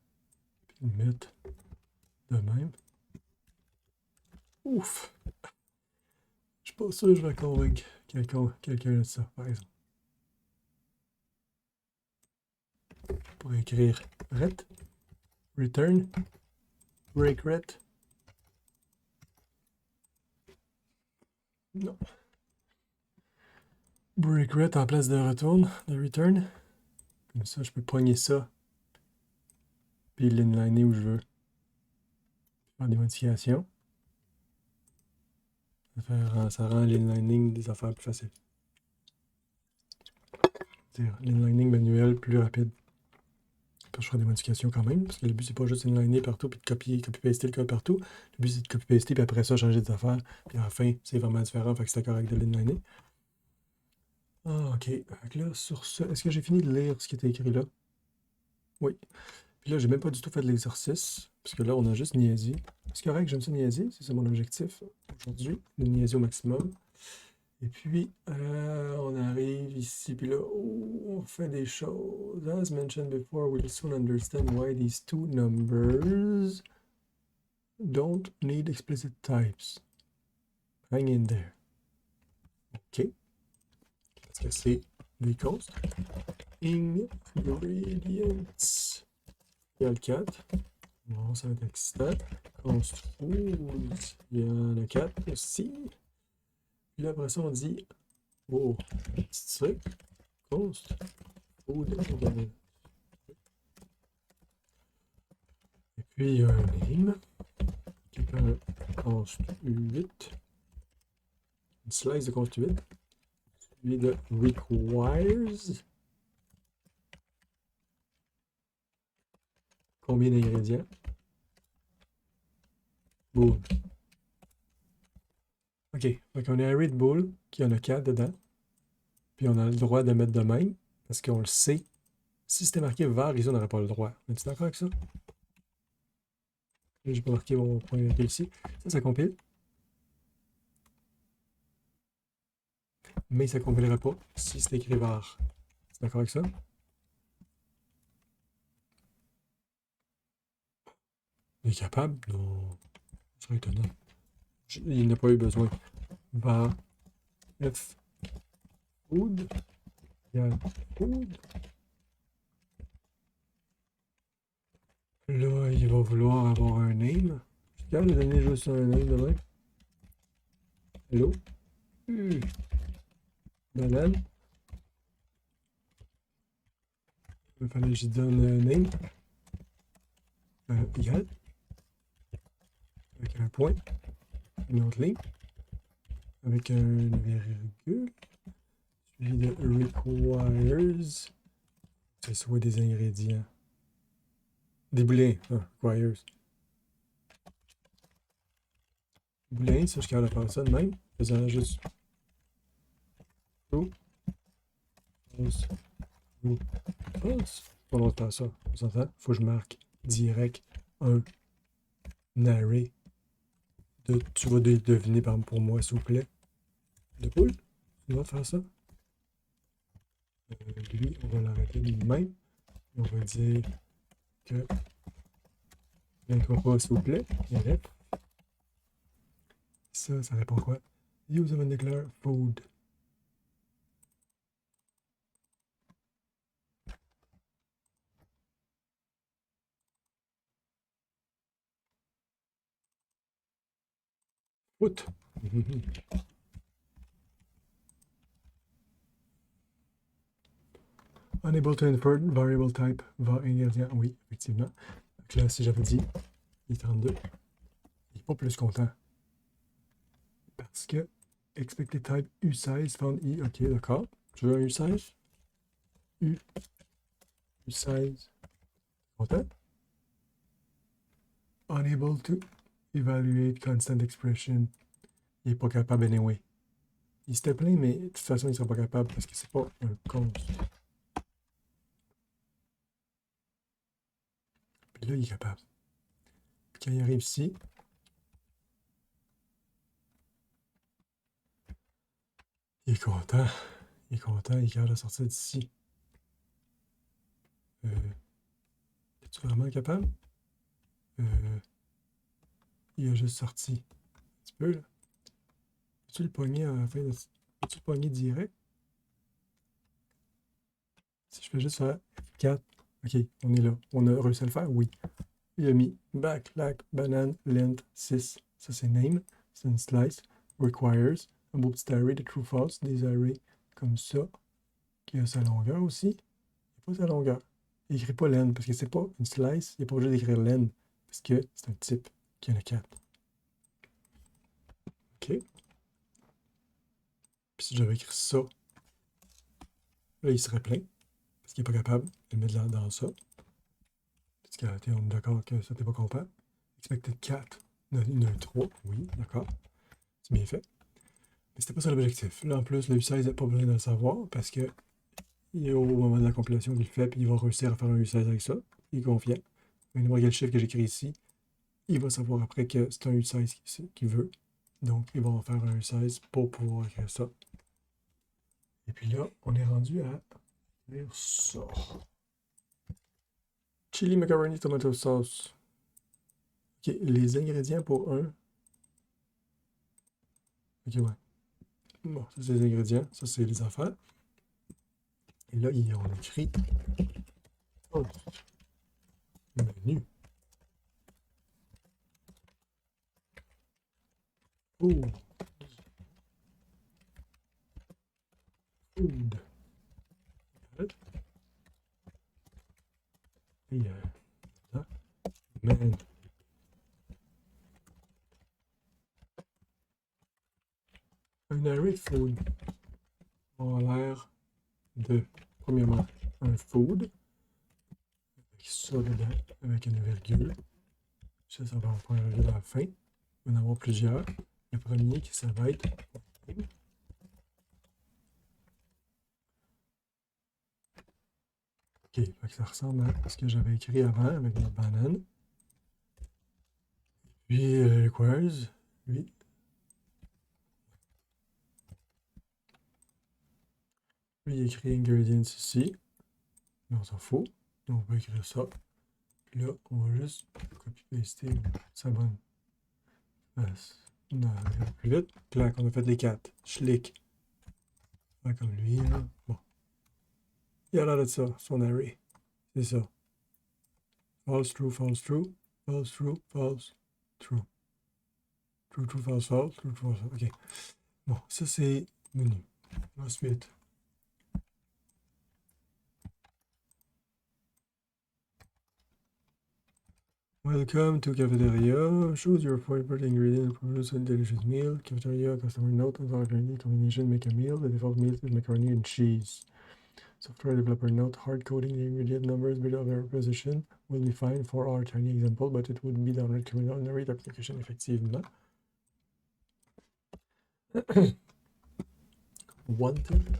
Puis le mettre de même. Ouf! Je suis pas sûr que je vais convaincre quelqu'un de ça, par exemple. Pour écrire ret, return, break ret. Non. Break ret en place de retourne, de return. Comme ça, je peux poigner ça. Puis l'inliner où je veux. Faire des modifications. Ça rend l'inlining des affaires plus faciles. C'est-à-dire l'inlining manuel plus rapide. Je ferai des modifications quand même, parce que le but, c'est pas juste inliner partout puis de copy-paster le code partout. Le but, c'est de copy-paster puis après ça, changer des affaires. Puis à la fin, c'est vraiment différent, fait que c'est correct de l'inliner. Ah, ok. Donc là, sur ça, est-ce que j'ai fini de lire ce qui était écrit là? Oui. Puis là, j'ai même pas du tout fait de l'exercice, parce que là, on a juste niaisé. C'est correct, j'aime ça niaiser, c'est mon objectif aujourd'hui, de niaiser au maximum. Et puis, on arrive ici, puis là, on fait des choses. As mentioned before, we'll soon understand why these two numbers don't need explicit types. Hang in there. OK. Qu'est-ce que c'est des consts? Ingredients. Il y a le 4. Bon, ça va être excitant. Const foods. Il y en a 4 aussi. Puis là, après ça, on dit oh, petit truc. Const food. Et puis, il y a un name qui est un const 8. Une slice de const 8. Suivi de requires. Combien d'ingrédients? Boom. OK. OK. Donc, on a un array de boules qui en a 4 dedans. Puis on a le droit de mettre de même parce qu'on le sait. Si c'était marqué var, ici, on n'aurait pas le droit. Es-tu d'accord avec ça? J'ai pas marqué mon point ici. Ça compile. Mais ça ne compilerait pas si c'était écrit var. Es-tu d'accord avec ça? Il est capable? Non. Ça serait étonnant. Il n'a pas eu besoin. Var f food égale food. Là, il va vouloir avoir un name. Je suis capable de donner juste un name de même. Hello? Banane. Il fallait que je donne un name. Égal. Avec un point. Une autre ligne. Avec une virgule. Suivi de requires. C'est soit des ingrédients. Des boulins. Requires. Boulins, ça, je suis capable de faire ça de même. Faisant juste. True. False. True. False. Pas le droit de faire ça. On s'entend? Faut que je marque direct un array. Tu vas deviner pour moi, s'il vous plaît. De boule. Tu vas faire ça. Lui, on va l'arrêter de même. On va dire que pas, s'il vous plaît. Arrête. Ça répond quoi? Use of a declare food. Foot. Unable to invert variable type var ingrédient. Oui, effectivement. Donc là, si j'avais dit i32, il n'est pas plus content. Parce que expected type u16 found i. Ok, d'accord. Tu veux un u16? U16. Content? Unable to evaluate constant expression. Il n'est pas capable anyway. Il s'était plaint, mais de toute façon, il ne sera pas capable parce que c'est pas un const. Puis là, il est capable. Puis quand il arrive ici, il est content. Il est content, il est capable de sortir d'ici. Es-tu vraiment capable? Il a juste sorti. Un petit peu, là. Peux-tu le pogner à la fin de... Peux-tu le pogner direct? Si je fais juste faire F4. OK, on est là. On a réussi à le faire? Oui. Il a mis back, lac, banane, length, 6. Ça, c'est name. C'est une slice. Requires. Un beau petit array de true false. Des arrays comme ça. Qui a sa longueur aussi. Il n'a pas sa longueur. Il n'écrit pas len parce que c'est pas une slice. Il n'est pas obligé d'écrire len parce que c'est un type qui en a 4. OK. Puis si j'avais écrit ça, là, il serait plein. Parce qu'il n'est pas capable de le mettre dans ça. Parce qu'on est d'accord que ça n'était pas compatible. Expected 4. Il y en a un 3. Oui, d'accord. C'est bien fait. Mais c'était pas ça l'objectif. Là, en plus, le U16 n'a pas besoin de le savoir parce que au moment de la compilation qu'il fait, puis il va réussir à faire un U16 avec ça. Il est confiant. Mais n'importe quel chiffre que j'écris ici, il va savoir après que c'est un U16 qu'il veut. Donc, il va en faire un U16 pour pouvoir écrire ça. Et puis là, on est rendu à écrire ça. Chili macaroni tomato sauce. OK, les ingrédients pour un. OK, ouais. Bon, ça c'est les ingrédients, ça c'est les affaires. Et là, on écrit oh, menu. Oh. Food. Et là, man. Un array food a l'air de, premièrement, un food, avec ça dedans, avec une virgule. Ça va en prendre une virgule à la fin. Il va en avoir plusieurs. Le premier, ça va être... Ok, fait que ça ressemble à ce que j'avais écrit avant avec la banane. Puis requires, lui. Lui, il écrit ingredients ici. Mais on s'en fout. Donc, on va écrire ça. Puis là, on va juste copy-paster sa bonne face. Non, regarde plus vite. Clac, on a fait les 4. Schlick. Ouais, comme lui, là. Bon. Il y a l'air de ça, son array. C'est ça. False, true, false, true. False, true, false, true. True, true, false, false. True, true, false. OK. Bon, ça, c'est menu. Ensuite. Welcome to cafeteria. Choose your favorite ingredient to produce a delicious meal. Cafeteria customer note and organic combination make a meal. The default meal is macaroni and cheese. Software developer note hard coding the ingredient numbers below their position will be fine for our tiny example, but it would be downright criminal in the read application effectivement. Wanted.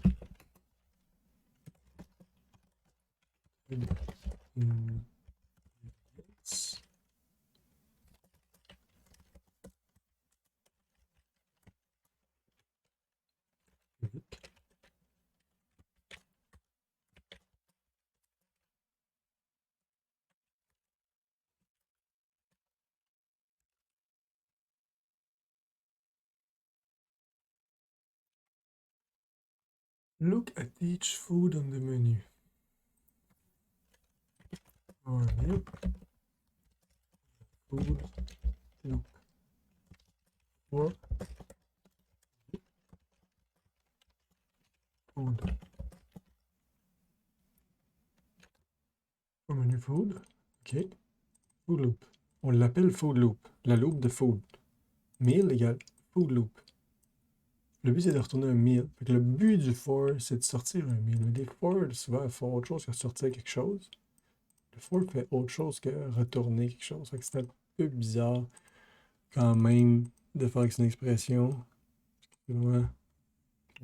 Look at each food on the menu. Or meal. Food. Look. Or food. Au menu food. OK. Food loop. On l'appelle food loop. La loop de food. Meal égale food loop. Le but, c'est de retourner un meal. Fait que le but du for, c'est de sortir un meal. Mais des for, souvent, font autre chose que sortir quelque chose. Le for fait autre chose que retourner quelque chose. Fait que c'est un peu bizarre, quand même, de faire avec une expression. Ouais.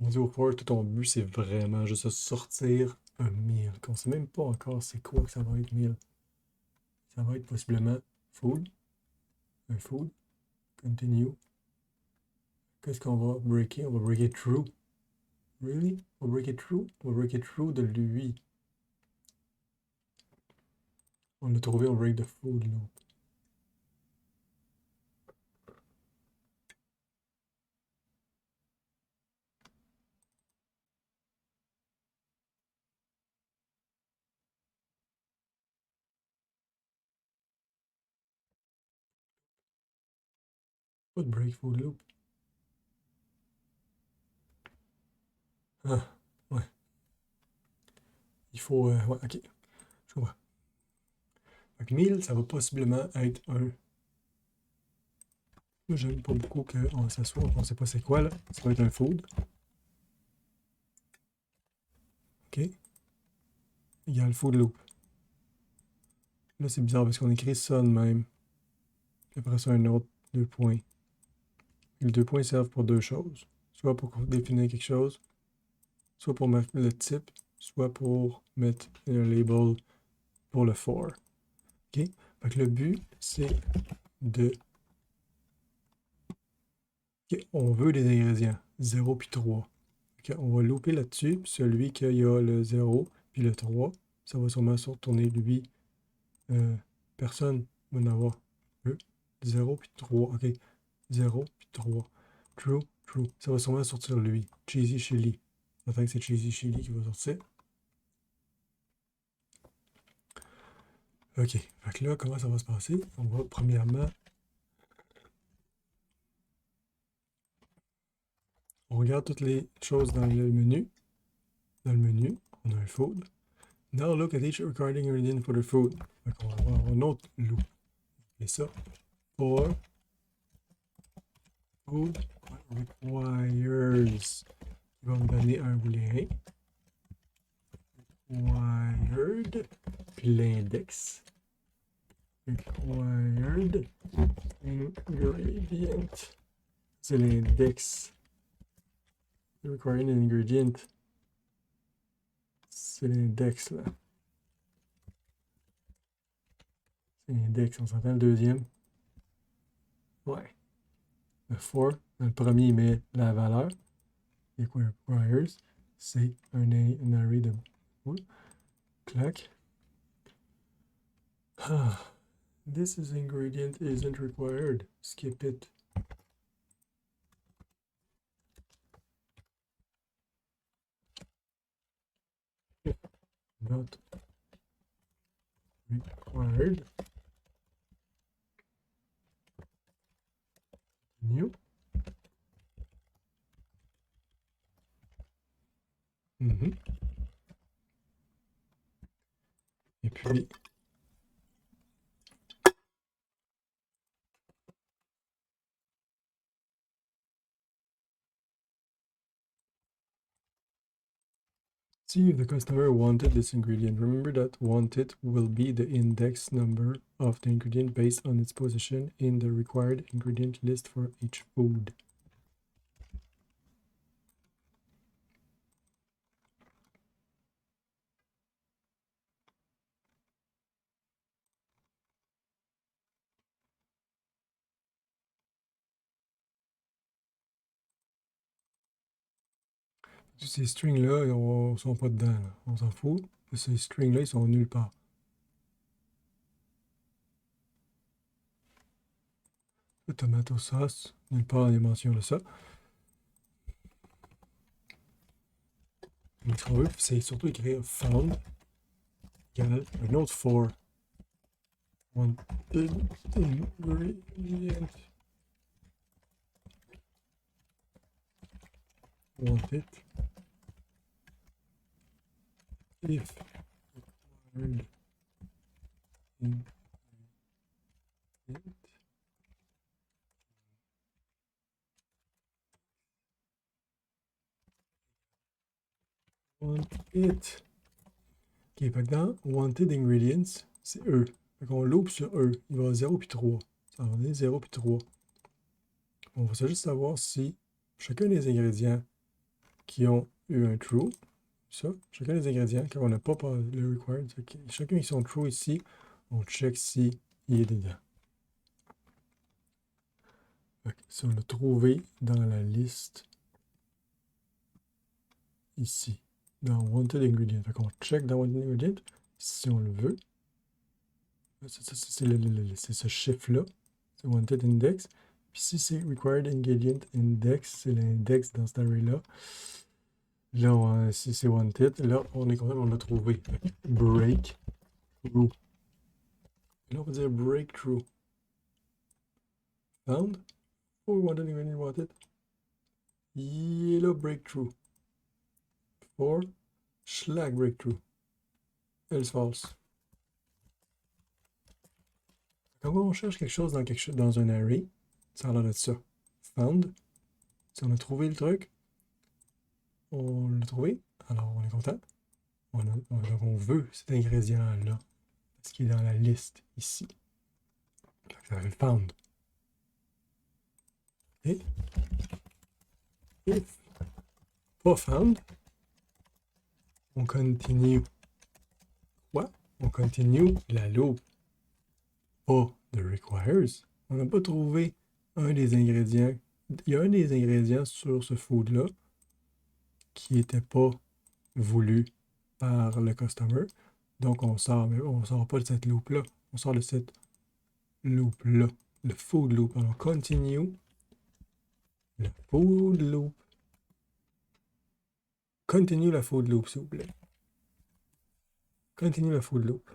On dit au for, tout ton but, c'est vraiment juste de sortir un meal. Qu'on sait même pas encore c'est quoi que ça va être meal. Ça va être possiblement food. Un food. Continue. Qu'est-ce qu'on va breaker? On va breaker true. Really? On va breaker true? On va breaker true de lui. On l'a trouvé, on break the food loop. Pas de break food loop. Ah, ouais. Il faut. Ouais, ok. Je comprends. Fait que 1000, ça va possiblement être un. Moi, j'aime pas beaucoup qu'on s'assoit, on sait pas c'est quoi là. Ça va être un food. Ok. Égal food loop. Là, c'est bizarre parce qu'on écrit ça de même. Puis après ça, un autre 2 points. Et les 2 points servent pour deux choses. Soit pour définir quelque chose, soit pour mettre le type, soit pour mettre un label pour le for. OK? Fait que le but, c'est de... OK, on veut des ingrédients, 0 puis 3. OK, on va louper là-dessus, puis celui qui a le 0 puis le 3, ça va sûrement se retourner lui. Personne va en avoir 0 puis 3. OK, 0 puis 3. True, true. Ça va sûrement sortir lui. Cheesy chili. Ça fait que c'est cheesy chili qui va sortir. OK. Fait que là, comment ça va se passer? On va premièrement... On regarde toutes les choses dans le menu. Dans le menu, on a un food. Now look at each recording ingredient for the food. Fait qu'on va avoir un autre loop. Et ça, for food requires. Il va me donner un booléen. Required. Puis l'index. Required ingredient c'est l'index. Required ingredient. C'est l'index, là. C'est l'index, on s'entend le deuxième? Ouais. Le for, dans le premier, il met la valeur. Et quoi, requires, c'est un array de... Oui. Clac. Ah. This is ingredient isn't required. Skip it. Not required. New. Et puis, see if the customer wanted this ingredient. Remember that wanted will be the index number of the ingredient based on its position in the required ingredient list for each food. Ces strings-là, ils sont pas dedans. Là. On s'en fout. Ces strings-là, ils sont nulle part. Le tomato sauce, nulle part il y a mention de ça. Mais ce qu'on veut, c'est surtout écrire found égale un autre for. One ingredient. Wanted. If required ingredient. Want it. Ok, fait que dans Wanted Ingredients, c'est E. Fait qu'on loupe sur E. Il va avoir 0 puis 3. Ça va donner 0 puis 3. On va juste savoir si chacun des ingrédients qui ont eu un true, ça, chacun des ingrédients, quand on n'a pas le required, chacun qui sont true ici, on check si il est dedans. Fait que si on l'a trouvé dans la liste ici, dans Wanted Ingredient. Fait qu'on check dans Wanted Ingredient si on le veut. C'est ce chiffre-là, c'est Wanted Index. Puis si c'est Required Ingredient Index, c'est l'index dans cet array-là. Là, si c'est Wanted, là, on est content, on l'a trouvé. Breakthrough. Et là, on va dire Breakthrough. Found. Oh, Wanted Ingredient Wanted. Il est là, Breakthrough. For Schlag Breakthrough. Else false. Quand on cherche quelque chose dans un array, ça a l'air de ça. Found. Si on a trouvé le truc, on l'a trouvé, alors on est content. Donc on veut cet ingrédient-là, ce qui est dans la liste ici. Ça fait found. Et if pas found, on continue. Quoi? On continue la loupe. Pas de requires. On n'a pas trouvé un des ingrédients. Il y a un des ingrédients sur ce food-là qui n'était pas voulu par le customer. Donc on sort, mais on ne sort pas de cette loop-là. On sort de cette loop-là. Le food loop. Alors continue le food loop. Continue la food loop, s'il vous plaît. Continue la food loop.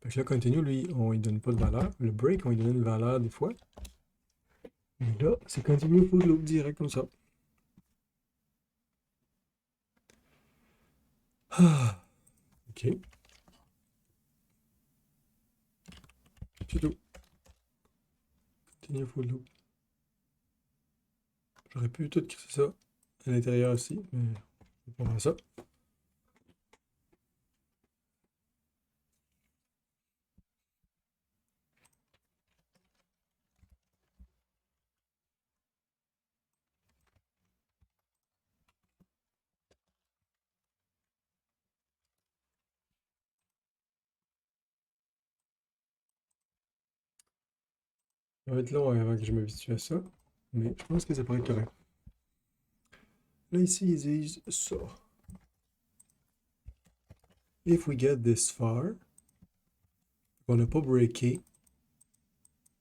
Parce que là, continue, lui, on lui donne pas de valeur. Le break, on lui donne une valeur des fois. Mais là, c'est continue le food loop direct comme ça. Ah, ok. C'est tout. Continue le food loop. J'aurais pu tout créer ça à l'intérieur aussi, mais on va faire ça. Ça va être long avant que je m'habitue à ça, mais je pense que ça pourrait être correct. Là, ici, ils disent ça. If we get this far, on n'a pas breaké.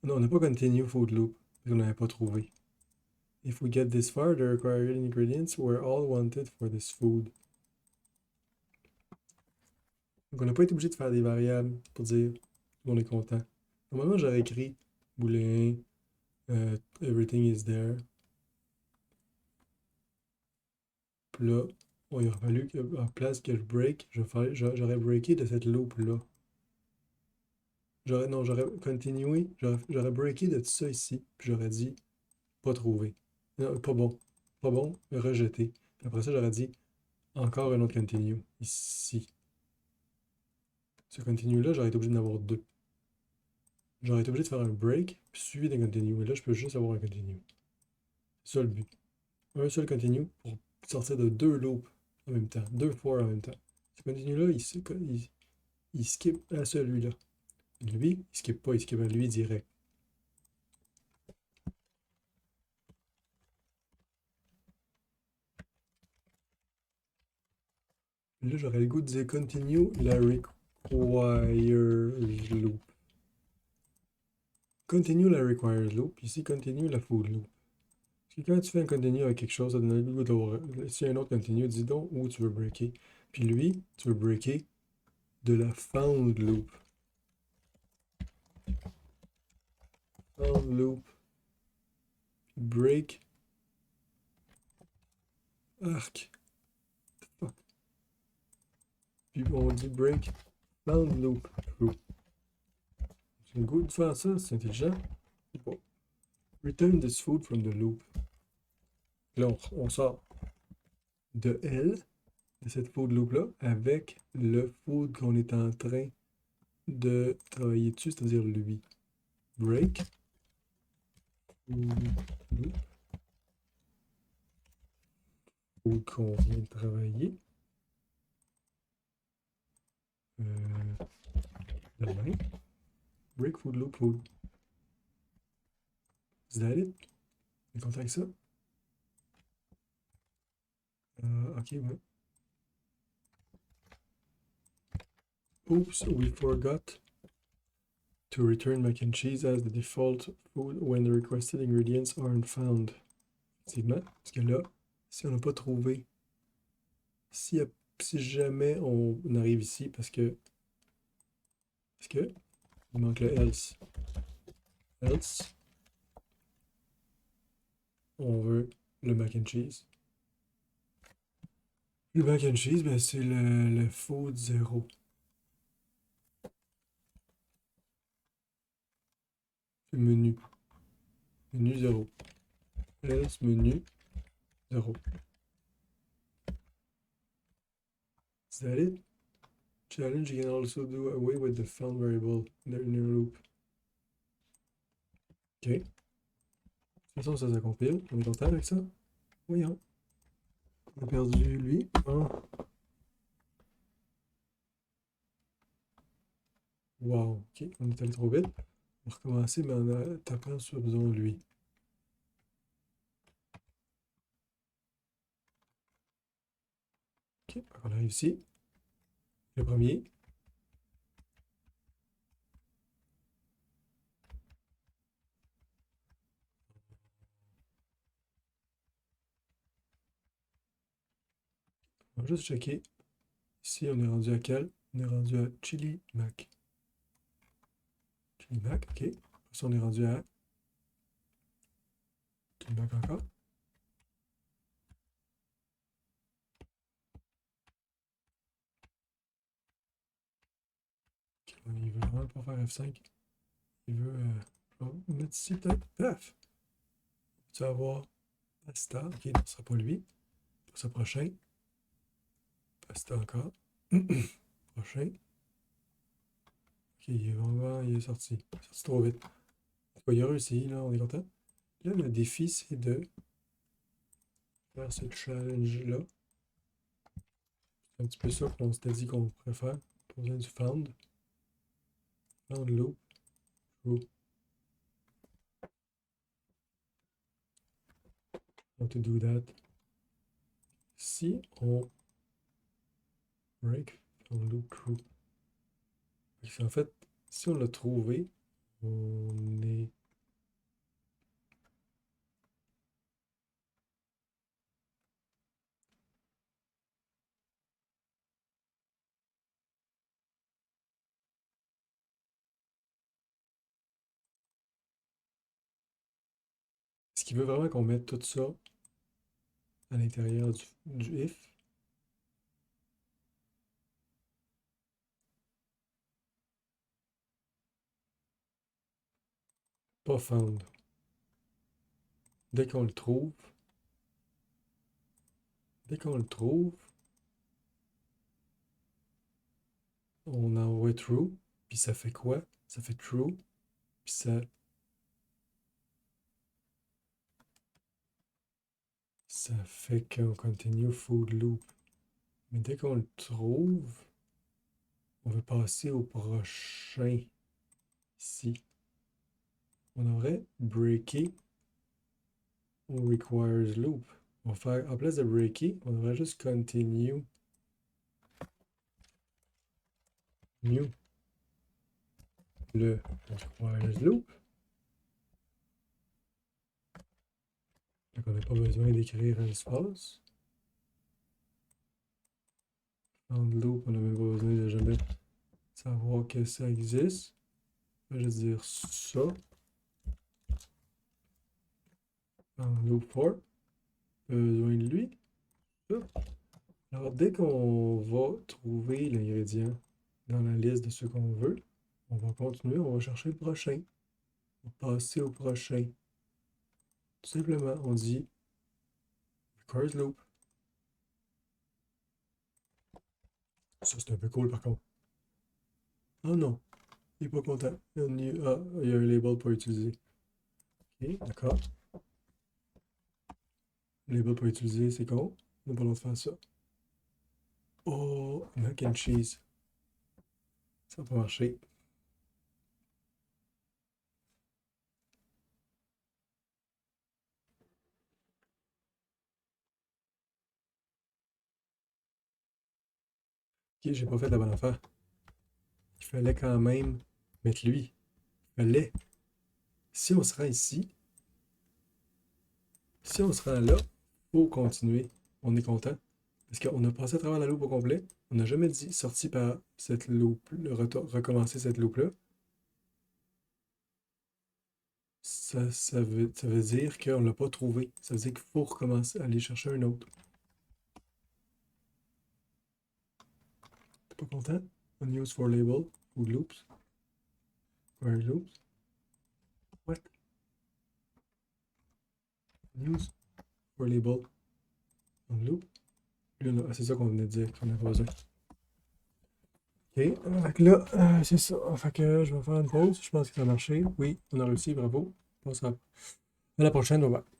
Non, on n'a pas continue food loop, parce qu'on n'avait pas trouvé. If we get this far, the required ingredients were all wanted for this food. Donc, on n'a pas été obligé de faire des variables pour dire on est content. Normalement, j'aurais écrit boolean, everything is there. Puis là, il aurait fallu qu'en place que je break, j'aurais breaké de cette loop-là. J'aurais continué, j'aurais breaké de tout ça ici, puis j'aurais dit pas trouvé. Non, pas bon. Pas bon, rejeté. Puis après ça, j'aurais dit encore un autre continue ici. Ce continue-là, j'aurais été obligé d'en avoir deux. J'aurais été obligé de faire un break, puis suivi d'un continue. Mais là, je peux juste avoir un continue. C'est ça le but. Un seul continue pour sortir de deux loops en même temps, deux fois en même temps. Ce continue-là, il skip à celui-là. Lui, il skip pas, il skip à lui direct. Là, j'aurais le goût de dire continue la requires loop. Continue la requires loop, ici continue la food loop. Parce que quand tu fais un continue avec quelque chose, ça donne le goût de si y a un autre continue, dis donc où tu veux breaker. Puis lui, tu veux breaker de la found loop. Found loop. Break. Arc. Fuck. Puis on dit break. Found loop. True. J'ai le goût de faire ça, c'est intelligent. Bon. Return this food from the loop. Là, on sort de L, de cette food loop-là, avec le food qu'on est en train de travailler dessus, c'est-à-dire lui. Break. Food loop. Food qu'on vient de travailler. Demain. Break food loop food. Is that it? On est content avec ça? Ok, ouais. Oops, we forgot to return mac and cheese as the default food when the requested ingredients aren't found. Effectivement, parce que là, si on n'a pas trouvé, si jamais on arrive ici, parce que il manque le else, on veut le mac and cheese. Le mac and cheese, ben, c'est le food 0. Le menu. Menu 0. Else, menu 0. Is that it? Challenge, you can also do away with the found variable in the inner loop. Ok. De toute façon, ça compile. On est content avec ça? Voyons. On a perdu lui. Oh. Wow. Ok, on est allé trop vite. On va recommencer, mais en tapant sur, disons, lui. Ok, on arrive ici. Le premier. On va juste checker. Ici, on est rendu à quel? On est rendu à Chili Mac. Chili Mac, ok. Après ça, on est rendu à Chili Mac encore. Okay, il veut vraiment pas faire F5. Il veut. Je vais mettre ici peut-être. Paf! Tu vas avoir Pasta. Ok, non, ce sera pas lui. Pour ce prochain. Pasta encore. Prochain. Ok, il est sorti. Il est sorti trop vite. En tout cas, il a réussi, là, on est content. Là, le défi, c'est de faire ce challenge-là. C'est un petit peu ça qu'on s'était dit qu'on pourrait faire. Pour besoin du found. Found loop. True. how to do that. Si on break from loop true. En fait, si on l'a trouvé, on est. Est-ce qu'il veut vraiment qu'on mette tout ça à l'intérieur du if? Pas found. Dès qu'on le trouve, on envoie true, puis ça fait quoi? Ça fait true, puis ça fait qu'on continue food loop. Mais dès qu'on le trouve, on veut passer au prochain. Ici. On devrait breaker au requires loop. On va faire, en place de breaker, on devrait juste continue new le requires loop. Donc on n'a pas besoin d'écrire un espace. Found loop, on n'a même pas besoin de jamais savoir que ça existe. On va juste dire ça. Found loop for. Besoin de lui. Ça. Alors dès qu'on va trouver l'ingrédient dans la liste de ceux qu'on veut, on va continuer, on va chercher le prochain. On va passer au prochain. Tout simplement, on dit requires loop. Ça, c'est un peu cool par contre. Oh non, il n'est pas content. Il y a un label pas utilisé. Ok, d'accord. Label pas utilisé, c'est con. On n'a pas le droit de faire ça. Oh, mac and cheese. Ça va pas marcher. Ok, j'ai pas fait la bonne affaire. Il fallait quand même mettre lui. Il fallait. Si on se rend ici, si on se rend là, faut continuer. On est content. Parce qu'on a passé à travers la loupe au complet. On n'a jamais dit sorti par cette loupe, recommencer cette loupe-là. Ça veut dire qu'on ne l'a pas trouvé. Ça veut dire qu'il faut recommencer, aller chercher un autre. T'es pas content? Unused for label ou loops? Where loops? What? Unused for label on loop? C'est ça qu'on venait de dire, qu'on n'a pas besoin. Ok, fait que là, c'est ça. Fait que je vais faire une pause. Je pense que ça a marché. Oui, on a réussi, bravo. On se à la prochaine, bye bye.